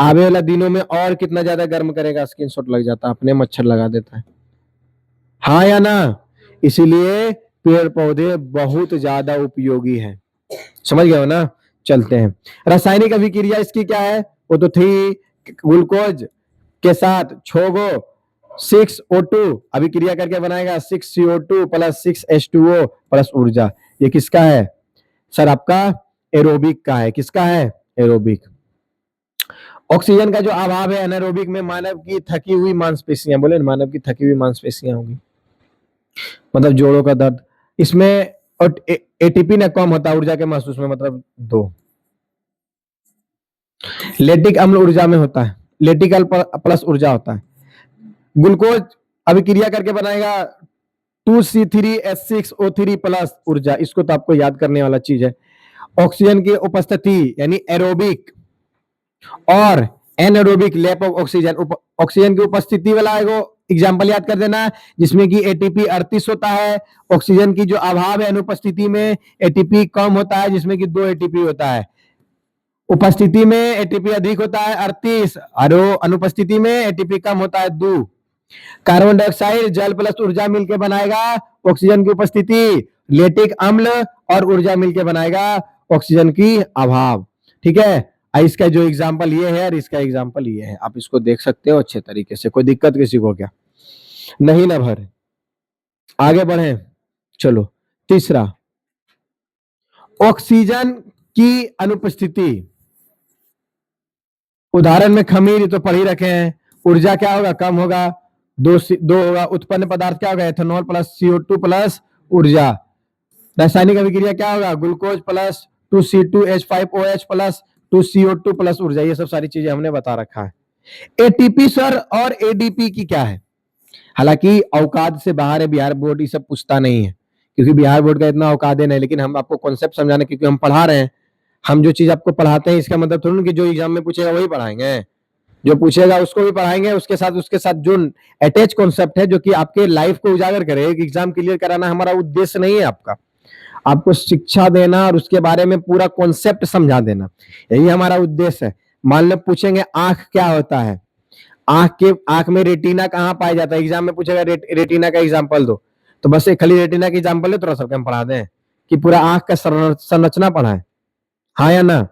A: आगे वाला दिनों में और कितना ज्यादा गर्म करेगा, स्क्रीनशॉट लग जाता है, अपने मच्छर लगा देता है। हाँ या ना? इसीलिए पेड़ पौधे बहुत ज्यादा उपयोगी है, समझ गए हो ना? चलते हैं। रासायनिक अभिक्रिया इसकी क्या है? वो तो थी, ग्लूकोज के साथ 6 गो 6O2 अभिक्रिया करके बनाएगा 6CO2 + 6H2O प्लस ऊर्जा। ये किसका है सर? आपका एरोबिक का है। किसका है? एरोबिक। ऑक्सीजन का जो अभाव है एनारोबिक में, मानव की थकी हुई मांसपेशियां, बोले मानव की थकी हुई मांसपेशियां होगी, मतलब जोड़ों का दर्द। इसमें एटीपी ना कम होता है ऊर्जा के महसूस में, मतलब 2। लेटिक अम्ल ऊर्जा में होता है, लेटिक अम्ल प्लस ऊर्जा होता है। ग्लूकोज अभिक्रिया करके बनाएगा 2C3H6O3 प्लस ऊर्जा। इसको तो आपको याद करने वाला चीज है। ऑक्सीजन की उपस्थिति यानी एरोबिक और anaerobic lap of oxygen, oxygen की उपस्थिति वाला एग्जाम्पल याद कर देना, जिसमें कि एटीपी 38 होता है। ऑक्सीजन की जो अभाव है अनुपस्थिति में एटीपी कम होता है, जिसमें कि 2 एटीपी होता है। उपस्थिति में एटीपी अधिक होता है 38 और अनुपस्थिति में एटीपी कम होता है 2। कार्बन डाइऑक्साइड जल प्लस ऊर्जा मिलकर बनाएगा ऑक्सीजन की उपस्थिति, लेटिक अम्ल और ऊर्जा मिलकर बनाएगा ऑक्सीजन की अभाव, ठीक है? इसका जो एग्जाम्पल ये है और इसका एग्जाम्पल ये है, आप इसको देख सकते हो अच्छे तरीके से। कोई दिक्कत किसी को क्या? नहीं ना भर? आगे बढ़े, चलो। तीसरा, ऑक्सीजन की अनुपस्थिति। उदाहरण में खमीर तो पढ़ ही रखे हैं। ऊर्जा क्या होगा? कम होगा, 2 होगा। उत्पन्न पदार्थ क्या होगा? एथेनॉल प्लस CO2 प्लस ऊर्जा। रासायनिक अभिक्रिया क्या होगा? Glucose plus 2C2H5OH plus 2CO2 plus ऊर्जा। ये सब सारी चीजें हमने बता रखा है। एटीपी सर और एडीपी की क्या है? हालांकि औकात से बाहर है, बिहार बोर्ड ये सब पूछता नहीं है, क्योंकि बिहार बोर्ड का इतना औकात नहीं। लेकिन हम आपको कॉन्सेप्ट समझाने, क्योंकि हम पढ़ा रहे हैं। हम जो चीज आपको पढ़ाते हैं इसका मतलब थोड़ा कि जो एग्जाम में पूछेगा वही पढ़ाएंगे, जो पूछेगा उसको भी पढ़ाएंगे। उसके साथ जो अटैच कॉन्सेप्ट है, जो कि आपके लाइफ को उजागर करे। एग्जाम क्लियर कराना हमारा उद्देश्य नहीं है आपका, आपको शिक्षा देना और उसके बारे में पूरा कॉन्सेप्ट समझा देना, यही हमारा उद्देश्य है। मान लो पूछेंगे आंख क्या होता है, आंख में रेटिना कहाँ पाया जाता है, एग्जाम में पूछेगा रेटिना का एग्जाम्पल दो, तो बस एक खाली रेटिना का एग्जाम्पल है, थोड़ा सबके हम पढ़ा दें कि पूरा आंख का संरचना पढ़ाएं। हाँ या ना?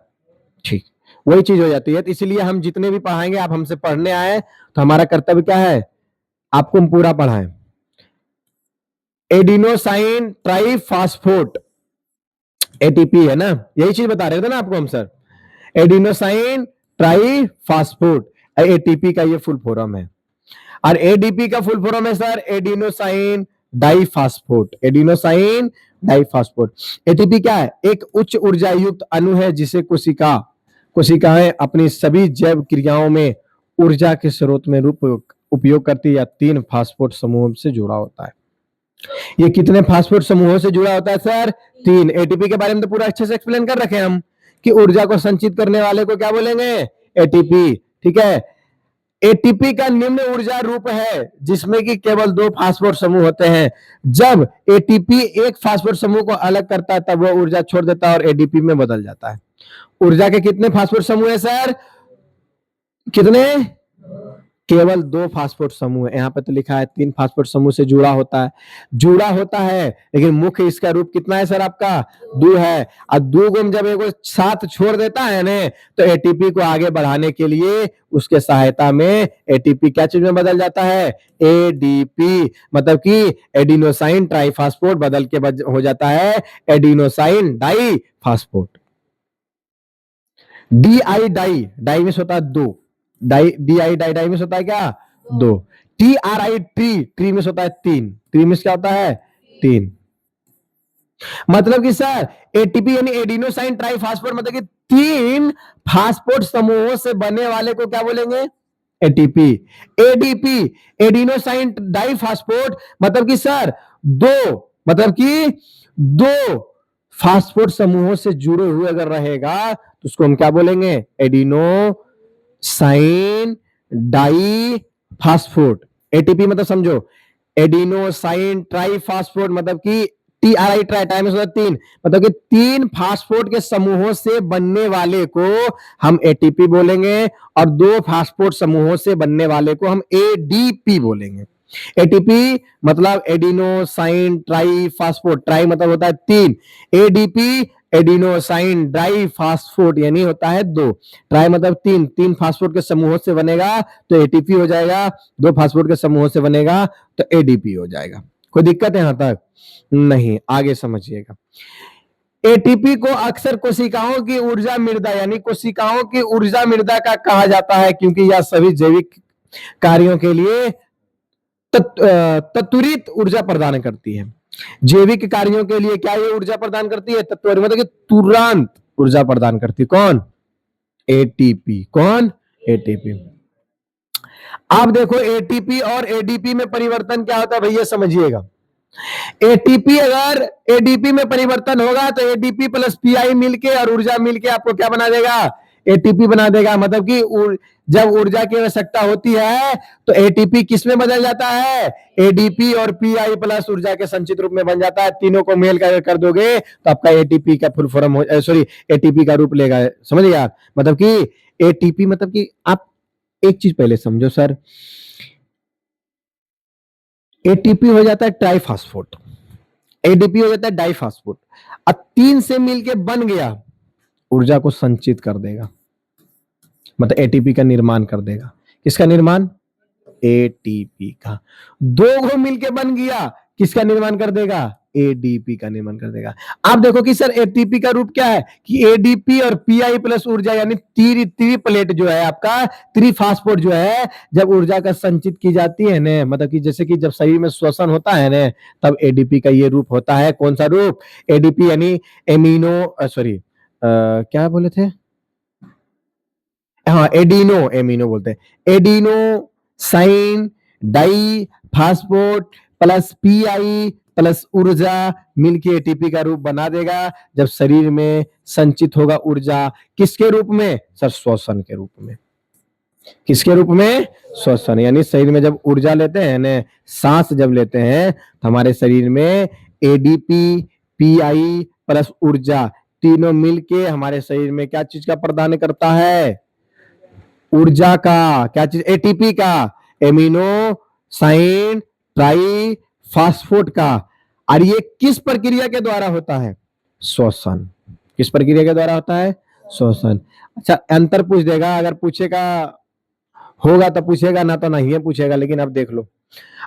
A: ठीक, वही चीज हो जाती है। तो इसलिए हम जितने भी पढ़ाएंगे, आप हमसे पढ़ने आए तो हमारा कर्तव्य क्या है? आपको हम पूरा पढ़ाएं। एडिनोसाइन ट्राइफॉस्फेट एटीपी है ना, यही चीज बता रहे थे ना आपको हम सर। एडिनोसाइन ट्राइफॉस्फेट एटीपी का ये फुल फॉर्म है। और एडीपी का फुल फॉर्म है sir adenosine diphosphate, adenosine diphosphate. ATP क्या है? एक उच्च ऊर्जा युक्त अणु है जिसे कोशिकाएं अपनी सभी जैव क्रियाओं में ऊर्जा के स्रोत में रूप उपयोग करती है, या 3 फास्फेट समूहों से जुड़ा होता है। ये कितने फास्फेट समूहों से जुड़ा होता है सर? 3। एटीपी के बारे में तो पूरा अच्छे से एक्सप्लेन कर रखे हैं हम कि ऊर्जा को संचित करने वाले को क्या बोलेंगे? एटीपी। ठीक है। एटीपी का निम्न ऊर्जा रूप है जिसमें कि केवल 2 फास्फेट समूह होते हैं। जब एटीपी एक फास्फेट समूह को अलग करता है तब वह ऊर्जा छोड़ देता है और एडीपी में बदल जाता है। ऊर्जा के कितने फास्फेट समूह है सर? कितने? केवल 2 फास्फेट समूह है। यहाँ पे तो लिखा है 3 फास्फेट समूह से जुड़ा होता है, लेकिन मुख्य इसका रूप कितना है सर आपका? 2 है। और 2 को जब एक साथ छोड़ देता है ना, तो एटीपी को आगे बढ़ाने के लिए उसके सहायता में एटीपी क्या चीज में बदल जाता है? एडीपी, मतलब कि एडिनोसाइन ट्राइफॉस्फेट बदल के हो जाता है एडिनोसाइन डाइफॉस्फेट। डाई में होता है 2, डाई में होता है क्या? 2। ट्री में होता है 3, ट्री में क्या होता है? 3। मतलब कि सर एटीपी यानी एडिनोसाइन ट्राइफॉस्फेट, मतलब कि 3 फास्फेट समूहों से बनने वाले को क्या बोलेंगे? एटीपी। एडीपी एडिनोसाइन डाइफॉस्फेट, मतलब कि सर 2 फास्फेट समूहों से जुड़े हुए अगर रहेगा तो उसको हम क्या बोलेंगे? Adenosine diphosphate. एटीपी मतलब समझो, एडिनोसाइन ट्राइफॉस्फेट मतलब कि ट्राई में 3, मतलब कि 3 फास्फेट के समूहों से बनने वाले को हम एटीपी बोलेंगे और 2 फास्फेट समूहों से बनने वाले को हम एडीपी बोलेंगे। एटीपी मतलब एडिनोसाइन ट्राइफॉस्फेट, ट्राई मतलब होता है 3, एडीपी एडिनोसाइन डाइफॉस्फेट यानी होता है 2, ट्राई मतलब 3 फास्फेट के समूहों से बनेगा तो एटीपी हो जाएगा, 2 फास्फेट के समूहों से बनेगा तो एडीपी हो जाएगा। कोई दिक्कत है यहां तक? नहीं, आगे समझिएगा। एटीपी को अक्सर कोशिकाओं की ऊर्जा मृदा यानी कोशिकाओं की ऊर्जा मृदा का कहा जाता है, क्योंकि यह सभी जैविक कार्यों के लिए त्वरित ऊर्जा प्रदान करती है। जैविक कार्यों के लिए क्या ये ऊर्जा प्रदान करती है? त्वरित मतलब कि तुरंत ऊर्जा प्रदान करती। कौन? एटीपी। कौन? एटीपी। आप देखो एटीपी और एडीपी में परिवर्तन क्या होता है भैया, समझिएगा। एटीपी अगर एडीपी में परिवर्तन होगा तो एडीपी प्लस पीआई मिलके और ऊर्जा मिलके आपको क्या बना देगा? एटीपी बना देगा। मतलब कि जब ऊर्जा की आवश्यकता होती है तो एटीपी किस में बदल जाता है? एडीपी और पीआई प्लस ऊर्जा के संचित रूप में बन जाता है। तीनों को मेल कर दोगे तो आपका एटीपी का फुल फॉर्म एटीपी का रूप लेगा। समझिए आप, मतलब कि एटीपी मतलब कि आप एक चीज पहले समझो सर, एटीपी हो जाता है ट्राइफॉस्फेट, एडीपी हो जाता है डाइफॉस्फेट, अब 3 से मिलके बन गया, ऊर्जा को संचित कर देगा, मतलब एटीपी का निर्माण कर देगा। किसका निर्माण? एटीपी का। 2 को मिलके बन गया, किसका निर्माण कर देगा? एडीपी का निर्माण कर देगा। आप देखो कि सर एटीपी का रूप क्या है कि एडीपी और पीआई प्लस ऊर्जा यानी ट्रिपलेट जो है आपका, त्रिफास्फेट जो है, जब ऊर्जा का संचित की जाती है ना, मतलब कि जैसे कि जब शरीर में श्वसन होता है ना, तब एडीपी का ये रूप होता है। कौन सा रूप? एडीपी यानी क्या बोले थे? हाँ, एमिनो बोलते हैं। Adenosine diphosphate plus Pi plus ऊर्जा मिलके एटीपी का रूप बना देगा जब शरीर में संचित होगा ऊर्जा। किसके रूप में सर? श्वसन के रूप में। किसके रूप में? श्वसन, यानी शरीर में जब ऊर्जा लेते हैं ना, सांस जब लेते हैं तो हमारे शरीर में एडीपी पीआई प्लस ऊर्जा तीनों मिलके हमारे शरीर में क्या चीज का प्रदान करता है? ऊर्जा का। क्या चीज? एटीपी का, एमिनो साइन ट्राई फास्फेट का। और ये किस प्रक्रिया के द्वारा होता है? श्वसन। किस प्रक्रिया के द्वारा होता है? श्वसन। अच्छा, अंतर पूछ देगा, अगर पूछेगा होगा तो पूछेगा, ना तो नहीं है पूछेगा, लेकिन अब देख लो,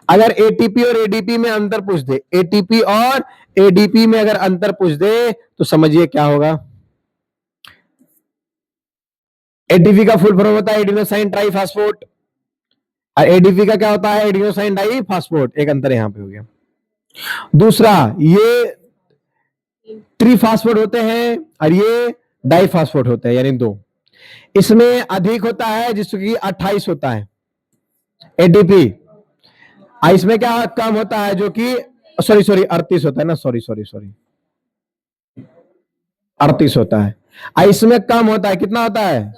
A: अगर एटीपी और एडीपी में अंतर पूछ दे, एटीपी और एडीपी में अगर अंतर पूछ दे तो समझिए क्या होगा। एटीपी का फुल फॉर्म होता है एडिनोसाइन ट्राइफॉस्फेट और एडीपी का क्या होता है? Adenosine diphosphate. एक अंतर यहां पे हो गया। दूसरा, ये ट्रीफॉस्फेट होते हैं और ये डाइफॉस्फेट होते हैं, यानी दो। इसमें अधिक होता है जिसको कि 28 होता है एटीपी, इसमें क्या कम होता है जो कि सॉरी सॉरी 38 होता है ना, सॉरी सॉरी सॉरी 38 होता है। इसमें कम होता है, कितना होता है?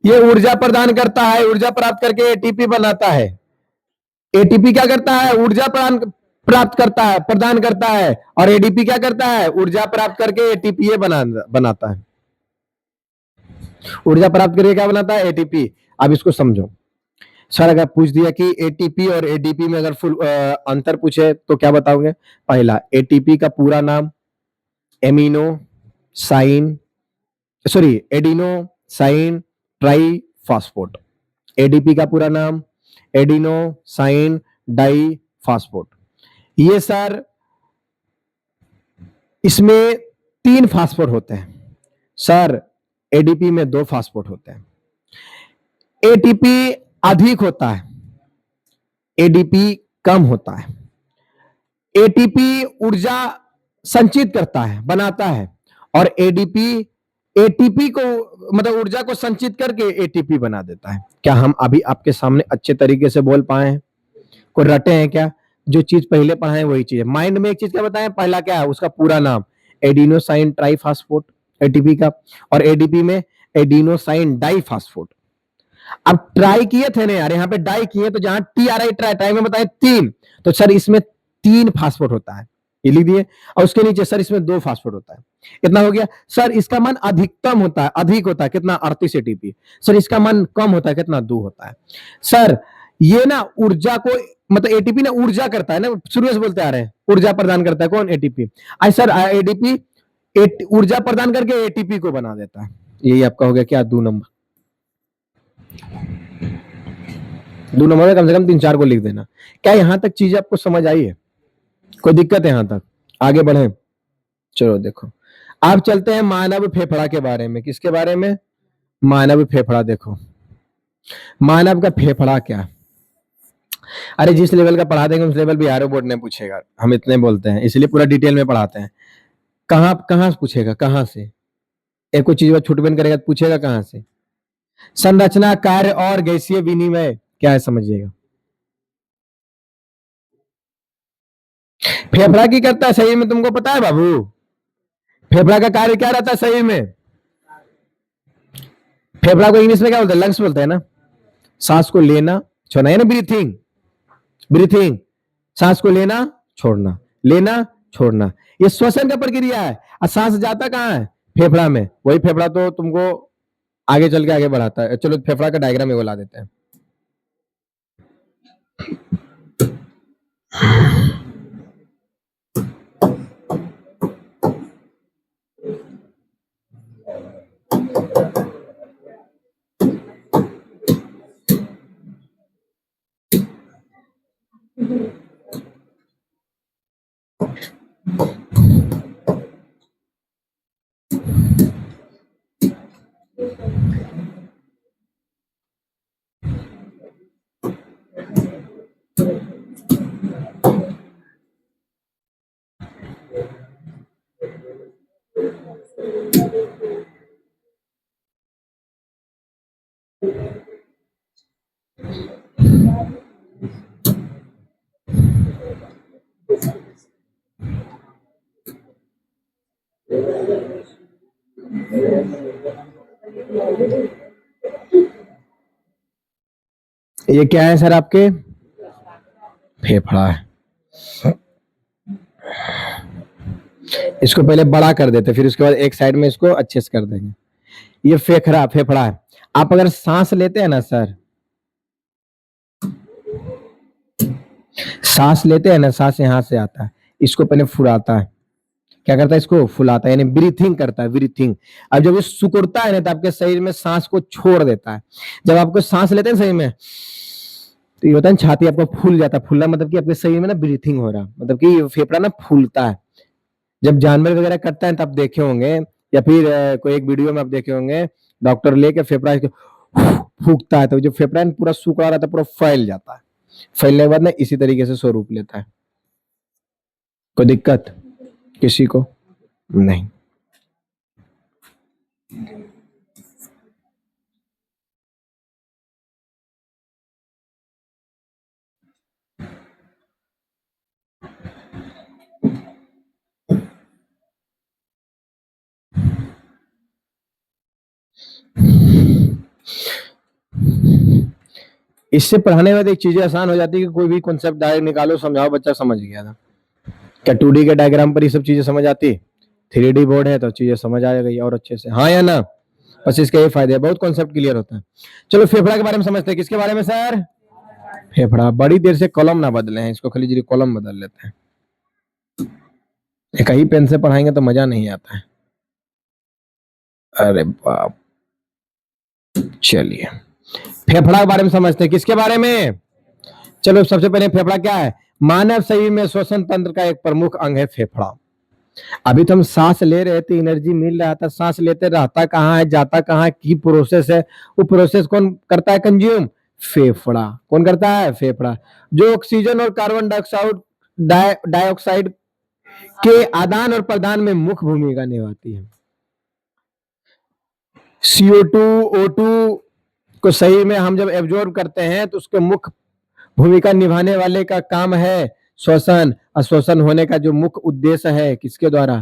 A: ये ऊर्जा प्रदान करता है, ऊर्जा प्राप्त करके एटीपी बनाता है। एटीपी क्या करता है? ऊर्जा प्राप्त करता है, प्रदान करता है। और एडीपी क्या करता है? ऊर्जा प्राप्त करके एटीपी बनाता है। ऊर्जा प्राप्त करके क्या बनाता है? एटीपी। अब इसको समझो सर, अगर पूछ दिया कि एटीपी और एडीपी में अगर फुल अंतर पूछे तो क्या बताओगे? पहला, एटीपी का पूरा नाम amino sine sorry adenosine triphosphate. ADP का पूरा नाम एडिनो साइन डाई फास्फोट। ये सर इसमें 3 फास्फोट होते हैं सर, एडीपी में 2 फास्फोट होते हैं। एटीपी अधिक होता है, एडीपी कम होता है। एटीपी ऊर्जा संचित करता है, बनाता है, और एडीपी एटीपी को मतलब ऊर्जा को संचित करके एटीपी बना देता है। क्या हम अभी आपके सामने अच्छे तरीके से बोल पाए हैं? कोई रटे हैं क्या? जो चीज पहले पढ़ाए वही चीज है। माइंड में एक चीज क्या बताएं, पहला क्या है? उसका पूरा नाम एडिनोसाइन ट्राइफॉस्फेट एटीपी का, और एडीपी में एडिनोसाइन डाइफॉस्फेट। अब ट्राई किए थे ना यार, यहाँ पे डाई किए, तो जहां टी आ रहा है ट्राई, ट्राई में बताए 3, तो सर इसमें 3 फास्फेट होता है, ये लिख दिए। और उसके नीचे सर इसमें 2 फास्फेट होता है। इतना हो गया सर। इसका मान अधिकतम होता है, अधिक होता है कितना? 38 एटीपी। सर इसका मान कम होता है कितना? 2 होता है। सर ये ना ऊर्जा को मतलब एटीपी ना ऊर्जा करता है ना, शुरू से बोलते आ रहे हैं, ऊर्जा प्रदान करता है कौन? एटीपी। आई सर एडीपी ऊर्जा प्रदान करके एटीपी को बना देता है। यही आपका हो गया क्या? 2 नंबर। 2 नंबर में कम से कम 3-4 को लिख देना। क्या यहां तक चीजें आपको समझ आई है? कोई दिक्कत है यहां तक? आगे बढ़े, चलो देखो। आप चलते हैं मानव फेफड़ा के बारे में। किसके बारे में? मानव फेफड़ा। देखो मानव का फेफड़ा क्या, अरे जिस लेवल का पढ़ा देंगे उस लेवल भी आरओ बोर्ड ने पूछेगा, हम इतने बोलते हैं, इसलिए पूरा डिटेल में पढ़ाते हैं। कहां कहां से पूछेगा? कहां से? एक कोई चीज छूट बन करेगा तो पूछेगा कहां से? संरचना, कार्य और गैसीय विनिमय क्या है, समझिएगा। फेफड़ा की करता है शरीर में, तुमको पता है बाबू? फेफड़ा का कार्य क्या रहता है शरीर में? फेफड़ा को इंग्लिश में क्या बोलते हैं? लंग्स बोलते हैं ना। सांस को लेना छोड़ना, है ना, ब्रीथिंग। ब्रीथिंग, सांस को लेना छोड़ना, लेना छोड़ना, ये श्वसन का प्रक्रिया है। और सांस जाता कहाँ है? फेफड़ा में। वही फेफड़ा तो तुमको आगे चल के आगे बढ़ाता है। चलो फेफड़ा का डायग्राम में ला देते हैं। ये क्या है सर? आपके फेफड़ा है। इसको पहले बड़ा कर देते, फिर उसके बाद एक साइड में इसको अच्छे से कर देंगे। ये फेफड़ा फेफड़ा है। आप अगर सांस लेते हैं ना सर, सांस लेते हैं ना, सांस यहां से आता है, इसको पहले फुलाता है। क्या करता है? इसको फुलाता है, यानी ब्रीथिंग करता है, ब्रीथिंग। अब जब ये सुकुड़ता है ना, तो आपके शरीर में सांस को छोड़ देता है। जब आपको सांस लेते हैं शरीर में, तो ये होता है छाती आपका फूल जाता है। फूलना मतलब कि आपके शरीर में ना ब्रीथिंग हो रहा, मतलब कि फेफड़ा ना फूलता है। जब जानवर वगैरह करता है तब देखे होंगे, या फिर कोई एक वीडियो में आप देखे होंगे, डॉक्टर लेके फेफड़ा फूकता है, तो जो फेफड़ा पूरा सूखा रहता है, पूरा फैल जाता है। फैलने के बाद ना इसी तरीके से स्वरूप लेता है। कोई दिक्कत किसी को नहीं। इससे पढ़ाने में एक चीजें आसान हो जाती है कि कोई भी कॉन्सेप्ट डायरेक्ट निकालो, समझाओ, बच्चा समझ गया था। क्या 2D के डायग्राम पर ये सब चीजें समझ आती? 3D बोर्ड है तो चीजें समझ आ गई और अच्छे से, हाँ या ना? बस इसके ये फायदे, बहुत कॉन्सेप्ट क्लियर होता है। चलो फेफड़ा के बारे में समझते हैं। किसके बारे में सर? फेफड़ा। बड़ी देर से कॉलम ना बदले हैं, इसको खाली जरी कॉलम बदल लेते हैं। एक ही पेन से पढ़ाएंगे तो मजा नहीं आता है। अरे बाप। चलिए फेफड़ा के बारे में समझते हैं। किसके बारे में? चलो सबसे पहले फेफड़ा क्या है? मानव शरीर में श्वसन तंत्र का एक प्रमुख अंग है फेफड़ा। अभी तो हम सांस ले रहे थे, एनर्जी मिल रहा था, सांस लेते रहता कहाँ है, जाता कहाँ है, की प्रोसेस है, वो प्रोसेस कौन करता है कंज्यूम? फेफड़ा। कौन करता है? फेफड़ा। जो ऑक्सीजन और कार्बन डाइऑक्साइड के आदान और प्रदान में मुख्य भूमिका निभाती है। CO2 O2 को सही में हम जब एब्जॉर्ब करते हैं तो उसके मुख्य भूमिका निभाने वाले का काम है श्वसन। श्वसन होने का जो मुख्य उद्देश्य है किसके द्वारा?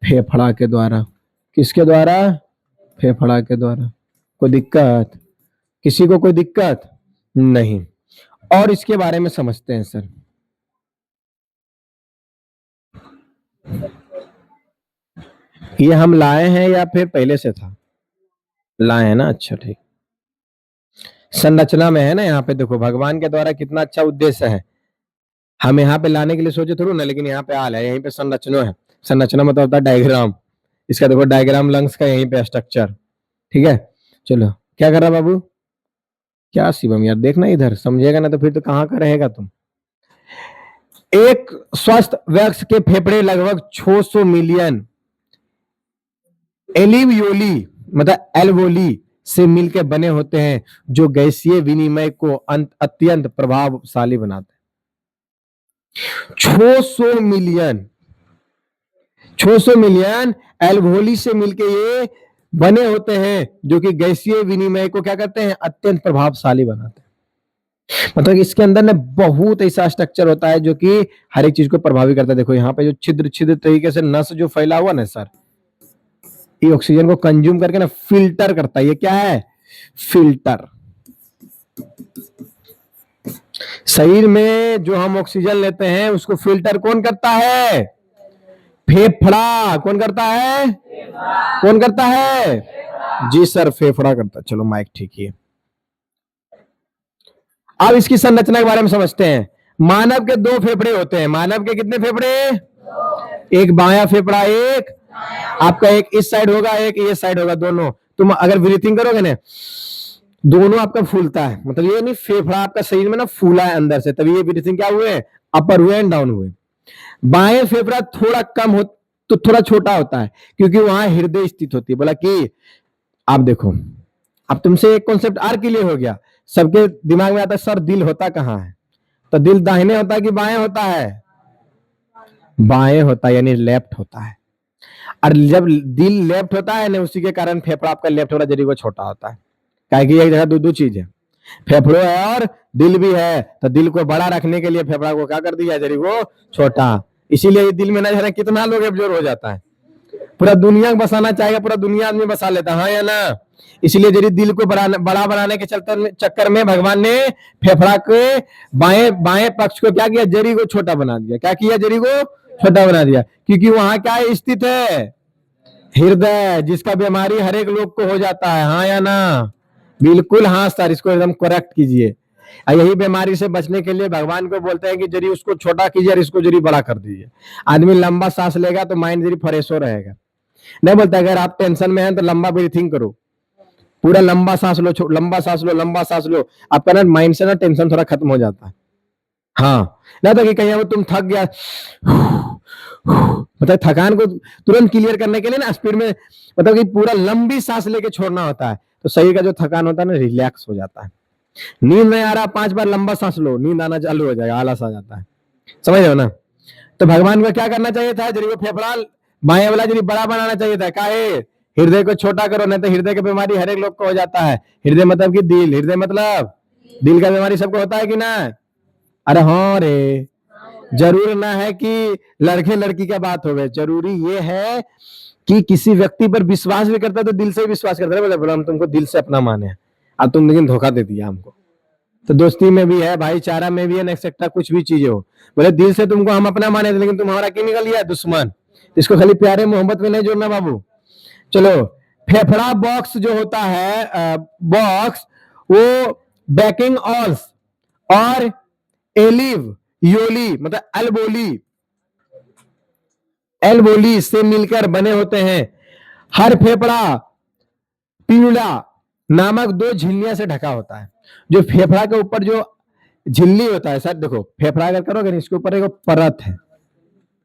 A: फेफड़ा के द्वारा। किसके द्वारा? फेफड़ा के द्वारा। कोई दिक्कत किसी को? कोई दिक्कत नहीं। और इसके बारे में समझते हैं सर। ये हम लाए हैं या फिर पहले से था? लाए हैं ना, अच्छा ठीक। संरचना में है ना, यहाँ पे देखो भगवान के द्वारा कितना अच्छा उद्देश्य है। हम यहाँ पे लाने के लिए सोचे थोड़ा ना, लेकिन यहाँ पे आल है, यहीं पे संरचना है। संरचना मतलब होता है डायग्राम। इसका देखो डायग्राम लंग्स का यहीं पे स्ट्रक्चर। ठीक है चलो, क्या कर रहा बाबू? क्या शिवम यार, देखना इधर, समझेगा ना तो फिर तो कहाँ का रहेगा तुम। एक स्वस्थ व्यक्ति के फेफड़े लगभग 600 मिलियन एलिवियोली मतलब एल्वोली से मिलकर बने होते हैं, जो गैसीय विनिमय को अत्यंत प्रभावशाली बनाते हैं। 600 मिलियन एल्वोली से मिलकर ये बने होते हैं, जो कि गैसीय विनिमय को क्या करते हैं? अत्यंत प्रभावशाली बनाते हैं। मतलब इसके अंदर ना बहुत ऐसा स्ट्रक्चर होता है जो कि हर एक चीज को प्रभावित करता है। देखो यहाँ पे जो छिद्र छिद्र तरीके से नस जो फैला हुआ ना सर, ये ऑक्सीजन को कंज्यूम करके ना फिल्टर करता है। ये क्या है? फिल्टर। शरीर में जो हम ऑक्सीजन लेते हैं उसको फिल्टर कौन करता है? फेफड़ा। कौन करता है? कौन करता है? जी सर, फेफड़ा करता है। चलो माइक ठीक है। अब इसकी संरचना के बारे में समझते हैं। मानव के 2 फेफड़े होते हैं। मानव के कितने फेफड़े? एक बायां फेफड़ा, एक आपका, एक इस साइड होगा, एक ये साइड होगा। दोनों तुम अगर ब्रीथिंग करोगे ना, दोनों आपका फूलता है। मतलब ये नहीं फेफड़ा आपका शरीर में ना फूला है अंदर से, तभी ये ब्रीथिंग क्या हुए? अपर हुए एंड डाउन हुए। बाएं फेफड़ा थोड़ा कम हो तो थोड़ा छोटा होता है, क्योंकि वहां हृदय स्थित होती है। बोला कि आप देखो, अब तुमसे एक कॉन्सेप्ट आर क्लियर हो गया। सबके दिमाग में आता है सर दिल होता कहाँ है? तो दिल दाहिने होता है कि बाएं होता है? बाएं होता है, यानी लेफ्ट होता है। और जब दिल लेफ्ट होता है ना, उसी के कारण फेफड़ा आपका लेफ्ट वाला जरिए छोटा होता है। क्या कि एक जगह दो चीज है, फेफड़ो है और दिल भी है। तो दिल को बड़ा रखने के लिए फेफड़ा को क्या कर दिया? जरी को छोटा। इसीलिए दिल में ना जाने कितना लोग एब्जॉर्ब हो जाता है। पूरा दुनिया बसाना चाहेगा, पूरा दुनिया आदमी बसा लेता है, हाँ या ना? इसलिए जरी दिल को बड़ा बनाने के चक्कर में भगवान ने फेफड़ा के बाएं पक्ष को क्या किया? जरी को छोटा बना दिया। क्या किया? जरी को छोटा बना दिया, क्योंकि वहां क्या स्थित है? हृदय, जिसका बीमारी हर एक लोग को हो जाता है, हाँ या ना? बिल्कुल हाँ सर, इसको एकदम करेक्ट कीजिए। यही बीमारी से बचने के लिए भगवान को बोलते हैं कि जरी उसको छोटा कीजिए और इसको जरी बड़ा कर दीजिए। आदमी लंबा सांस लेगा तो माइंड जरी फ्रेश हो रहेगा। नहीं बोलता अगर आप टेंशन में हैं तो लंबा ब्रीथिंग करो, पूरा लंबा सांस लो, लंबा सांस लो, लंबा सांस लो। आपका ना माइंड से ना टेंशन थोड़ा खत्म हो जाता है। हाँ, ना तो कि कहीं वो तुम थक गया, मतलब थकान को तुरंत क्लियर करने के लिए ना स्पीड में, मतलब कि पूरा लंबी सांस लेके छोड़ना होता है, तो शरीर का जो थकान होता है ना रिलैक्स हो जाता है। नींद नहीं आ रहा, 5 बार लंबा सांस लो, नींद आना चालू हो जाएगा, आलस आ जाता है। समझ रहे हो ना? तो भगवान को क्या करना चाहिए था? जरी वो फेफड़ा बाएं वाला जरी बड़ा बनाना चाहिए था। काहे? हृदय को छोटा करो, नहीं तो हृदय की बीमारी हर एक लोग को हो जाता है। हृदय मतलब कि दिल, हृदय मतलब दिल का बीमारी सबको होता है कि ना? अरे हाँ रे, जरूर ना है कि लड़के लड़की का बात हो गए, जरूरी ये है कि किसी व्यक्ति पर विश्वास भी करता है तो दिल से ही विश्वास करता है। बोले हम तुमको दिल से अपना माने, अब तुम लेकिन धोखा दे दिया हमको। तो दोस्ती में भी है, भाईचारा में भी है, एक्सेट्रा कुछ भी चीजें हो, बोले दिल से तुमको हम अपना माने थे, लेकिन तुम हमारा क्यों निकल गया दुश्मन। इसको खाली प्यारे मोहब्बत में नहीं जोड़ना बाबू। चलो, फेफड़ा बॉक्स जो होता है, बॉक्स, वो बैकिंग ऑल्स और एलिव योली मतलब एल्बोली, एल्बोली से मिलकर बने होते हैं। हर फेफड़ा पिनुला नामक 2 झिल्लियों से ढका होता है। जो फेफड़ा के ऊपर जो झिल्ली होता है, सर देखो फेफड़ा अगर करोगे इसके ऊपर एक परत है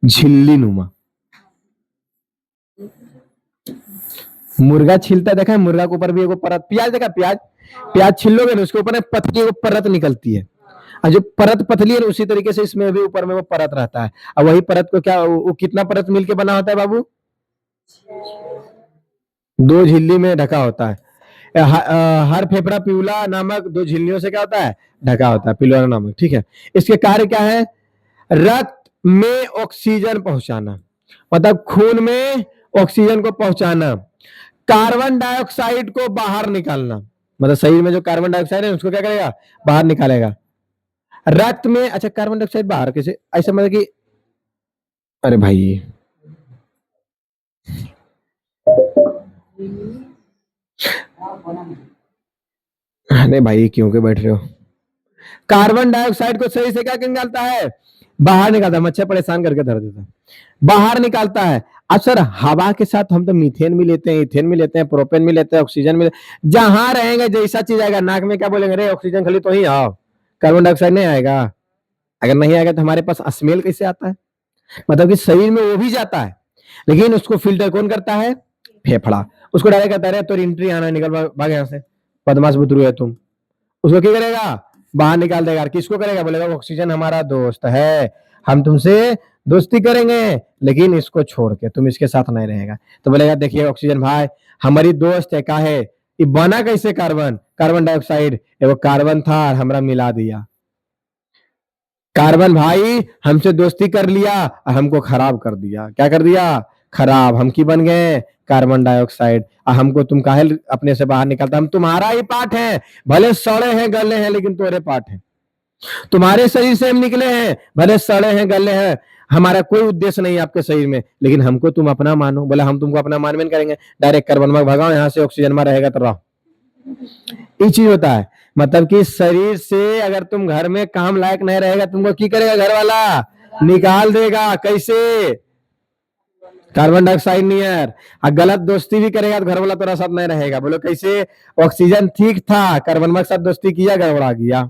A: झिल्ली नुमा। मुर्गा छिलता देखा है, मुर्गा के ऊपर भी एक परत, प्याज देखा, प्याज प्याज छिलोगे ना उसके ऊपर पतली एक परत निकलती है, और जो परत पतली है उसी तरीके से इसमें भी ऊपर में वो परत रहता है। और वही परत को क्या, वो कितना परत मिलके बना होता है बाबू? 2 झिल्ली में ढका होता है। हर फेफड़ा पिउला नामक 2 झिल्लियों से क्या होता है? ढका होता है, पिलुला नामक। ठीक है, इसके कार्य क्या है? रक्त में ऑक्सीजन पहुंचाना, मतलब खून में ऑक्सीजन को पहुंचाना, कार्बन डाइऑक्साइड को बाहर निकालना, मतलब शरीर में जो कार्बन डाइऑक्साइड है उसको क्या करेगा? बाहर निकालेगा। रक्त में, अच्छा कार्बन डाइऑक्साइड बाहर कैसे? ऐसा मतलब कि, अरे भाई अरे भाई क्यों के बैठ रहे हो? कार्बन डाइऑक्साइड को सही से क्या निकालता है? बाहर निकालता है। मच्छर परेशान करके धर देता है, बाहर निकालता है। अक्सर हवा के साथ हम तो मीथेन भी लेते हैं, इथेन भी लेते हैं, प्रोपेन भी लेते हैं, ऑक्सीजन भी जहां रहेंगे जैसा चीज आएगा नाक में क्या बोलेंगे? रे ऑक्सीजन खाली तो ही आओ, कार्बन डाइऑक्साइड नहीं आएगा। अगर नहीं आएगा तो हमारे पास स्मेल कैसे आता है? मतलब कि शरीर में वो भी जाता है, लेकिन उसको फिल्टर कौन करता है? फेफड़ा। उसको डायरेक्ट कहता है तो एंट्री आना, निकल भाग यहाँ से, बदमाश बुतरू है तुम। उसको क्या करेगा? बाहर निकाल देगा। किसको करेगा? बोलेगा ऑक्सीजन हमारा दोस्त है, हम तुमसे दोस्ती करेंगे, लेकिन इसको छोड़ के तुम इसके साथ नहीं रहेगा। तो बोलेगा देखिए ऑक्सीजन भाई हमारी दोस्त है, का है ये बना कैसे? कार्बन, कार्बन डाइऑक्साइड, वो कार्बन था और हमरा मिला दिया। कार्बन भाई हमसे दोस्ती कर लिया और हमको खराब कर दिया। क्या कर दिया? खराब। हम की बन गए? Carbon dioxide. और हमको तुम काहे अपने से बाहर निकालता? हम तुम्हारा ही पार्ट है, भले सड़े हैं गले हैं लेकिन तुम्हारे पार्ट है। तुम्हारे शरीर से हम निकले हैं, भले सड़े हैं गले हैं, हमारा कोई उद्देश्य नहीं है आपके शरीर में, लेकिन हमको तुम अपना मानो। बोले हम तुमको अपना मान करेंगे, डायरेक्ट कार्बन में भगाओ यहाँ से, ऑक्सीजन में रहेगा तो रहो। ये चीज होता है, मतलब कि शरीर से अगर तुम घर में काम लायक नहीं रहेगा, तुमको की करेगा? घर वाला निकाल देगा। कैसे? कार्बन डाइऑक्साइड नहीं है। गलत दोस्ती भी करेगा तो घर वाला तेरा साथ नहीं रहेगा। बोलो कैसे? ऑक्सीजन ठीक था, कार्बन के साथ दोस्ती किया, गड़बड़ा गया।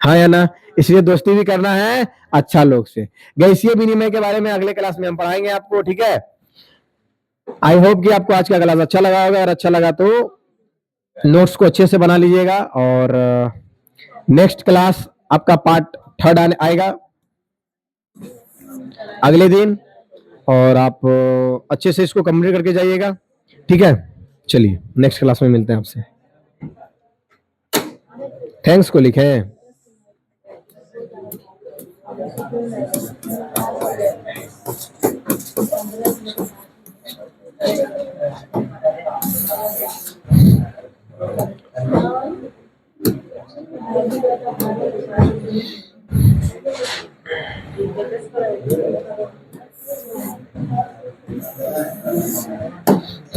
A: हाँ या ना? इसलिए दोस्ती भी करना है अच्छा लोग से। गैसीय विनिमय के बारे में अगले क्लास में हम पढ़ाएंगे आपको, ठीक है? आई होप कि आपको आज का क्लास अच्छा लगा होगा, और अच्छा लगा तो नोट्स को अच्छे से बना लीजिएगा। और नेक्स्ट क्लास आपका पार्ट 3 आएगा अगले दिन, और आप अच्छे से इसको कंप्लीट करके जाइएगा, ठीक है? चलिए नेक्स्ट क्लास में मिलते हैं आपसे। थैंक्स को लिखे।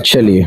A: चलिए